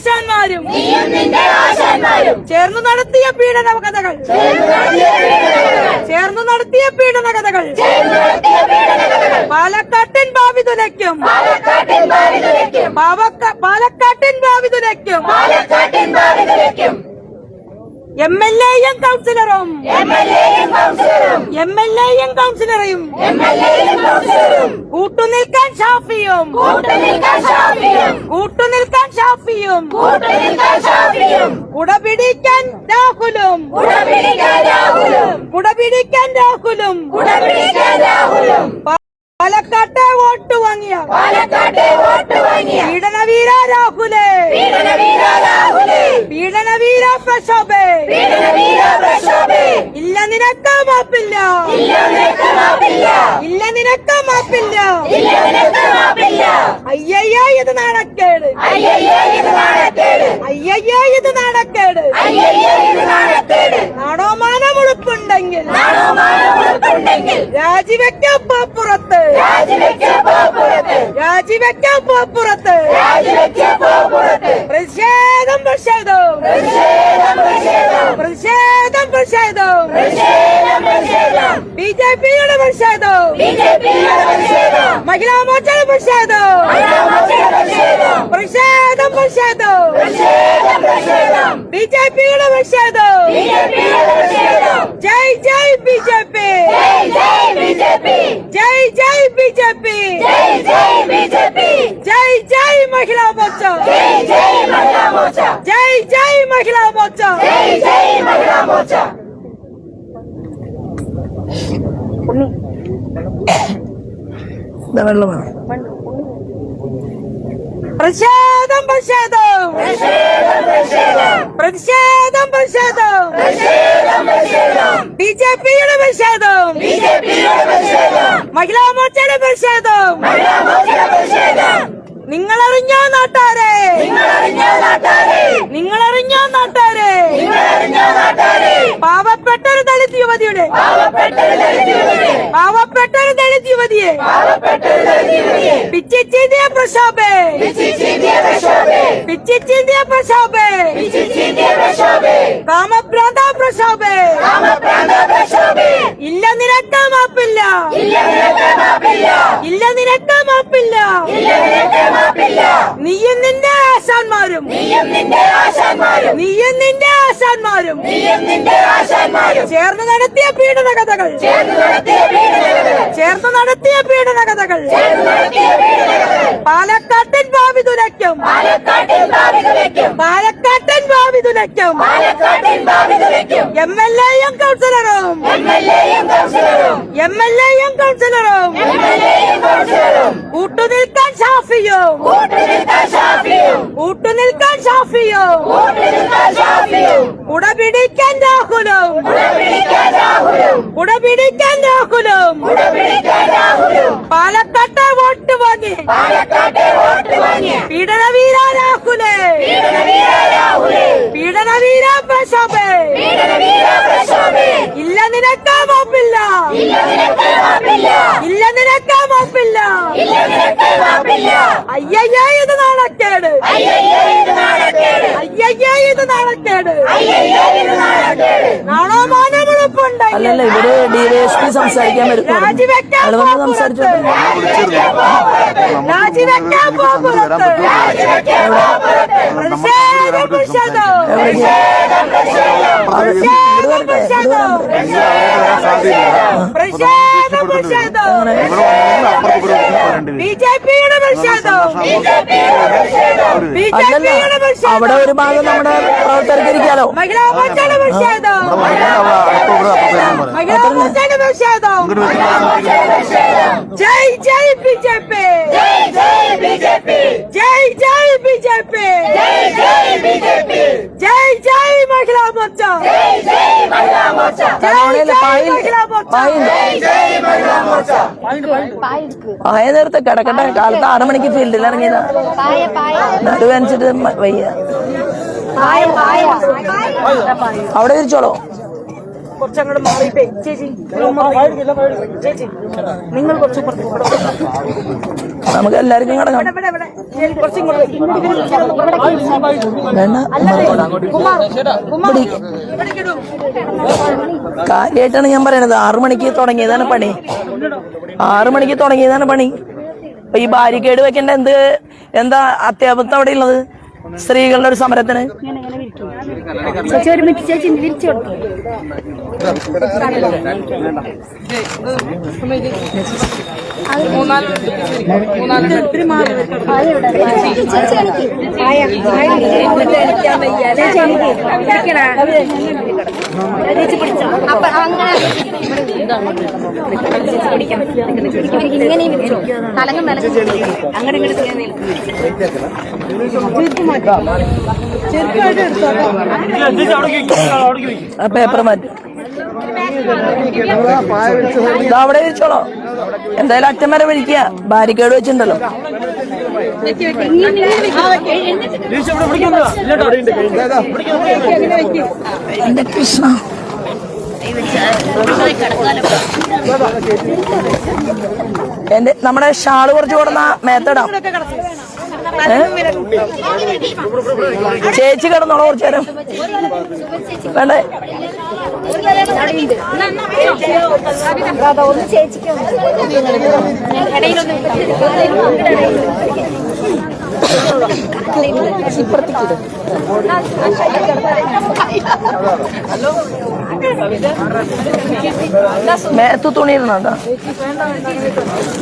ആശാന്മാരും നീയും നിന്റെ ആശാന്മാരും ചേർന്നു നടത്തിയ പീഡന കഥകൾ ചേർന്നു നടത്തിയ പീഡന കഥകൾ പാലക്കാട്ടിൻ ഭാവി തുലയ്ക്കും പാലക്കാട്ടിൻ ഭാവി തുലയ്ക്കും പാലക്കാട്ടിൻ ഭാവി തുലയ്ക്കും പാലക്കാട്ടിൻ ഭാവി തുലയ്ക്കും എംഎൽഎയും കൗൺസിലറും എംഎൽഎയും കൗൺസിലറും എംഎൽഎയും കൗൺസിലറും എംഎൽഎയും കൗൺസിലറും കൂട്ടുനിൽക്കാൻ ഷാഫിയും കൂട്ടുനിൽക്കാൻ ഷാഫിയും കൂട്ടുനിൽക്കാൻ ഷാഫിയും കൂട്ടുനിൽക്കാൻ ഷാഫിയും കുടപിടിക്കാൻ രാഹുലും കുടപിടിക്കാൻ രാഹുലും കുടപിടിക്കാൻ രാഹുലും കുടപിടിക്കാൻ രാഹുലും പാലക്കാട്ടെ വോട്ട് വാങ്ങിയ പാലക്കാട്ടെ വോട്ട് വാങ്ങിയ പീഡനവീര രാഹുലേ പീഡനവീര രാഹുലേ പീഡനവീര പ്രക്ഷോഭേ പീഡനവീര പ്രക്ഷോഭേ ഇല്ല നിനക്ക് മാപ്പില്ല ഇല്ല നിനക്ക് മാപ്പില്ല ഇല്ല നിനക്ക് മാപ്പില്ല ഇല്ല നിനക്ക് മാപ്പില്ല അയ്യയ്യോ ഇത് നാണക്കേട് അയ്യയ്യോ ഇത് നാണക്കേട് അയ്യയ്യോ ഇത് നാണക്കേട് അയ്യയ്യോ ഇത് നാണക്കേട് നാടോ മാനമുളുപ്പുണ്ടെങ്കിൽ നാടോ മാനമുളുപ്പുണ്ടെങ്കിൽ രാജിവെക്കാൻ പുറത്ത് രാജിവെക്കാൻ പുറത്ത് രാജിവെക്കാൻ പുറത്ത് രാജിവെക്കാൻ പുറത്ത് പ്രതിഷേധം പ്രതിഷേധം പ്രതിഷേധം പ്രതിഷേധം പ്രതിഷേധം പ്രതിഷേധം പ്രതിഷേധം ബിജെപിയുടെ പ്രതിഷേധം ബിജെപിയുടെ പ്രതിഷേധം മഹിളാ മോർച്ചയുടെ പ്രതിഷേധം മഹിളാ മോർച്ചയുടെ പ്രതിഷേധം പ്രതിഷേധം പ്രതിഷേധം പ്രതിഷേധം പ്രതിഷേധം ബിജെപിയുടെ പ്രതിഷേധം ബിജെപിയുടെ പ്രതിഷേധം ജയ് ജയ് ബിജെപി ജയ് ജയ് ബിജെപി ജയ് ജയ് ബിജെപി ജയ് ജയ് ബിജെപി ജയ് ജയ് മഹിളാ മോർച്ച ജയ് ജയ് മഹിളാ മോർച്ച ജയ് ജയ് മഹിളാ മോർച്ച ജയ് ജയ് മഹിളാ മോർച്ച വെള്ളമാണ് പ്രതിഷേധം പ്രതിഷേധം പ്രതിഷേധം പ്രതിഷേധം ബിജെപിയുടെ പ്രതിഷേധം ബിജെപിയുടെ പ്രതിഷേധം മഹിളാ മോർച്ചയുടെ പ്രതിഷേധം മഹിളാ മോർച്ചയുടെ പ്രതിഷേധം നിങ്ങൾ അറിഞ്ഞോ നാട്ടാരെ നിങ്ങൾ അറിഞ്ഞോ നാട്ടാരെ നിങ്ങൾ അറിഞ്ഞോ നാട്ടാരെ നിങ്ങൾ അറിഞ്ഞോ നാട്ടാരെ പാവപ്പെട്ടൊരു ദളിത് യുവതിയുടെ പാവപ്പെട്ടൊരു ദളിത് യുവതിയെ പാവപ്പെട്ടൊരു ദളിത് യുവതിയെ പാവപ്പെട്ടൊരു ദളിത് യുവതിയെ പിച്ചിച്ചീന്തിയ പ്രക്ഷോഭേ പിച്ചിച്ചീന്തിയ പ്രക്ഷോഭേ പിച്ചിച്ചീന്തിയ പ്രക്ഷോഭേ പിച്ചിച്ചീന്തിയ പ്രക്ഷോഭേ കാമഭ്രാന്ത പ്രക്ഷോഭേ കാമഭ്രാന്ത പ്രക്ഷോഭേ ഇല്ല നിനക്ക് മാപ്പില്ല ഇല്ല നിനക്ക് മാപ്പില്ല ഇല്ല നിനക്ക് മാപ്പില്ല ഇല്ല നിനക്ക് മാപ്പില്ല നീയും നിന്റെ ആശാന്മാരും നീയും നിന്റെ ആശാന്മാരും നീയും നിന്റെ ആശാന്മാരും നീയും നിന്റെ ആശാന്മാരും ചേർന്ന് നടത്തിയ പീഡന കഥകൾ ചേർന്ന് നടത്തിയ പീഡന കഥകൾ ചേർന്ന് നടത്തിയ പീഡന കഥകൾ ചേർന്ന് നടത്തിയ പീഡന കഥകൾ പാലക്കാട്ടിൻ ഭാവി തുലയ്ക്കും പാലക്കാട്ടിൻ ഭാവി തുലയ്ക്കും പാലക്കാട്ടിൻ ഭാവി തുലയ്ക്കും പാലക്കാട്ടിൻ ഭാവി തുലയ്ക്കും എംഎൽഎയും കൗൺസിലറും എംഎൽഎയും കൗൺസിലറും എംഎൽഎയും കൗൺസിലറും എംഎൽഎയും കൗൺസിലറും കൂട്ടുനിൽക്കാൻ ഷാഫിയും കൂട്ടുനിൽക്കാൻ ഷാഫിയും കൂട്ടുനിൽക്കാൻ ഷാഫിയും കൂട്ടുനിൽക്കാൻ ഷാഫിയും കുടപിടിക്കാൻ രാഹുലും കുടപിടിക്കാൻ രാഹുലും കുടപിടിക്കാൻ രാഹുലും കുടപിടിക്കാൻ രാഹുലും പാലക്കാട്ടെ വോട്ട് വാങ്ങി പാലക്കാട്ടെ വോട്ട് വാങ്ങി പീഡനവീര രാഹുലേ പീഡനവീര രാഹുലേ പീഡനവീര പ്രക്ഷോഭേ പീഡനവീര പ്രക്ഷോഭേ ഇല്ല നിനക്ക് മാപ്പില്ല ഇല്ല നിനക്ക് മാപ്പില്ല. അയ്യയ്യ ഇത് നാണക്കേട്. അയ്യയ്യ ഇത് നാണക്കേട്. നാണോ മാനമുറപ്പുണ്ടെങ്കിൽ അല്ലല്ല ഇവര് DYSP സംസാരിക്കാൻ വരും. രാജിവെക്കാൻ സംസാരിച്ചു. രാജിവെക്കാൻ പോകുന്നത്. ബിജെപിയുടെ അവിടെ ഒരു ഭാഗം നമ്മുടെ പ്രവർത്തകർക്ക് ഇരിക്കാലോ. മഹിളാ മോർച്ചയുടെ പ്രതിഷേധം. മഹിളാ മോർച്ചയുടെ പ്രതിഷേധം. ജയ് ജയ് ബിജെപി. ജയ് ജയ് ബിജെപി. ജയ് ജയ് ബിജെപി. ജയ് ജയ് ബിജെപി. ജയ് ജയ് മഹിളാ മോർച്ച. ജയ് ജയ് മഹിളാ മോർച്ച. ജയ് ജയ് മഹിളാ മോർച്ച. ജയ് ജയ് മഹിളാ മോർച്ച. ആയ നേരത്തെ കിടക്കട്ടെ. കാലത്ത് 6 മണിക്ക് ഫീൽഡിൽ ഇറങ്ങിയതാ. നടുവനുസരിച്ചിട്ട് വയ്യ. അവിടെ ഇരിച്ചോളോ. കുറച്ചങ്ങോട്ട് മാറിയിട്ടേ ചേച്ചി നിങ്ങൾ കുറച്ച് നമുക്ക് എല്ലാവർക്കും കിടക്കാം. വേണ്ട കാര്യമായിട്ടാണ് ഞാൻ പറയണത്. 6 മണിക്ക് തുടങ്ങിയതാണ് പണി. 6 മണിക്ക് തുടങ്ങിയതാണ് പണി. അപ്പൊ ഈ ബാരിക്കേഡ് വെക്കേണ്ട എന്താ അത്യാപത്ത് അവിടെ ഉള്ളത്? സ്ത്രീകളുടെ ഒരു സമരത്തിന് പേപ്പർ മാറ്റി അവിടെ ഇരിച്ചോളോ. എന്തായാലും അറ്റം വരെ വിളിക്കുക. ബാരിക്കേഡ് വെച്ചിട്ടുണ്ടല്ലോ. എന്റെ കൃഷ്ണ നമ്മുടെ ഷാള് കുറച്ച് കൊടുന്ന മേത്തടാം. ചേച്ചി കിടന്നോളൂ കുറച്ചു നേരം. വേണ്ടേ മേത്ത് തുണിയിരുന്നോ?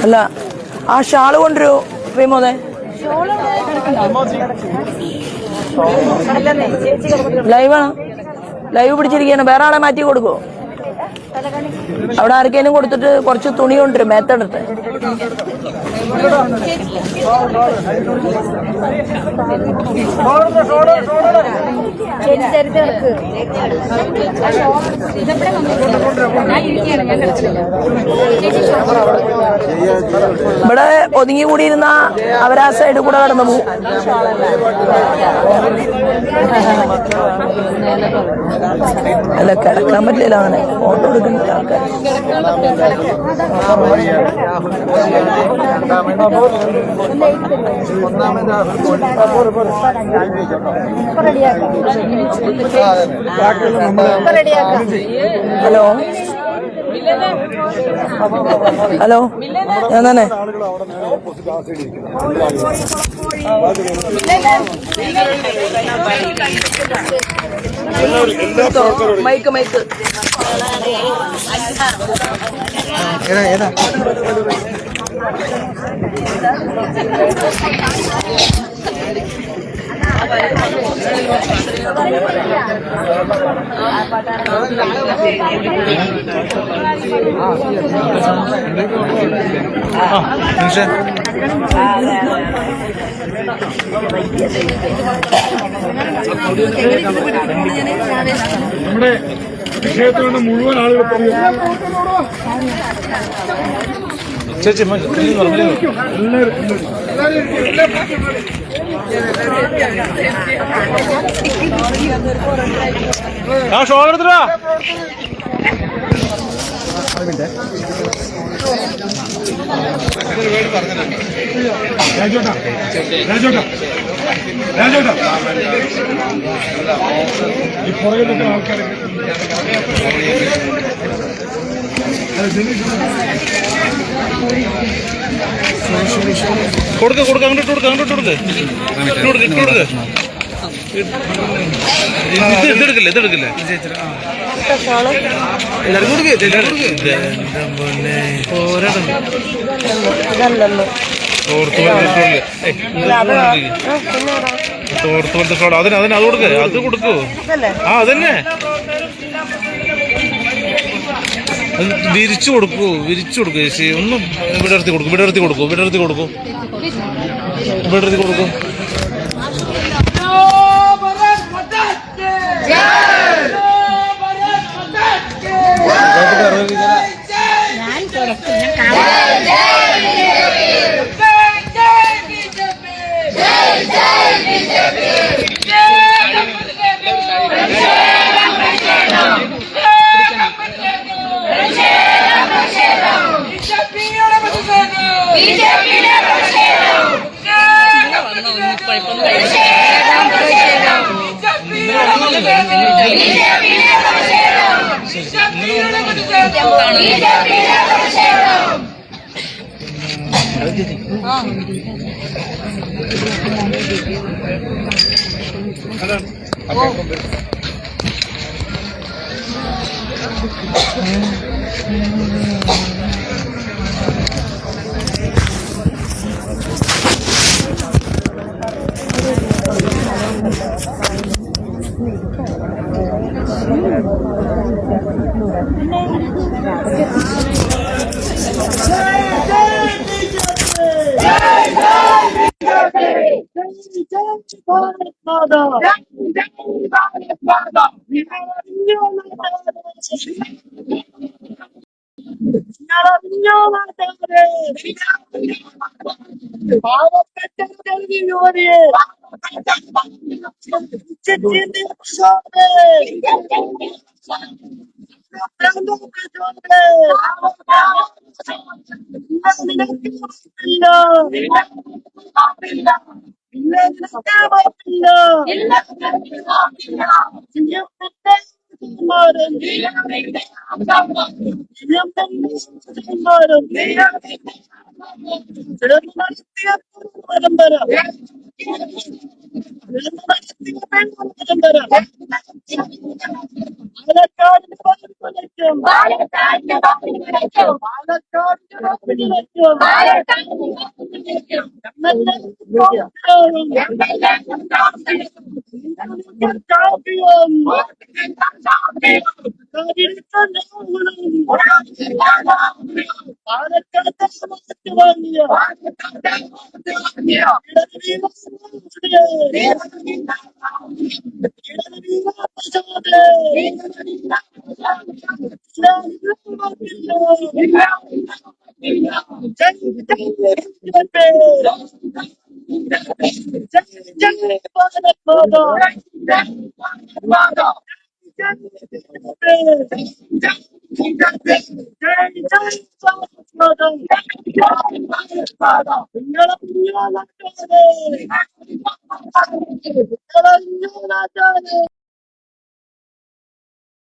അല്ല ആ ഷാള് കൊണ്ടുവരൂ വിമോദേ. ലൈവാണ്. ലൈവ് പിടിച്ചിരിക്കുകയാണ്. വേറെ ആളെ മാറ്റി കൊടുക്കോ? അവിടെ ആർക്കേലും കൊടുത്തിട്ട് കുറച്ച് തുണി കൊണ്ടുവരും മേത്തെടുത്ത്. ഇവിടെ ഒതുങ്ങി കൂടിയിരുന്ന അവരാ സൈഡിൽ കൂടെ കടന്നു പോകും. അല്ല കിടക്കാൻ പറ്റില്ല. അങ്ങനെ ഫോട്ടോ എടുക്കുന്ന ആൾക്കാർ ഹലോ ഹലോ ഞാൻ തന്നെ മൈക്ക് മൈക്ക് നമ്മുടെ വിഷയത്തിലുള്ള മുഴുവൻ ആളുകൾ ചേച്ചി ആ ഷോ എടുത്തിട്ടാ രാജോട്ടാ രാജോട്ടാ രാജോട്ടാ ഈ പുറകെ നിൽക്കുന്ന ആൾക്കാരെ കൊടുക്ക അങ്ങോട്ട് കൊടുക്ക ഇതെടുക്കില്ലേ അത് കൊടുക്കൂ ആ അതന്നെ അത് വിരിച്ചു കൊടുക്കൂ ചേച്ചി ഒന്നും വിടർത്തി കൊടുക്കൂ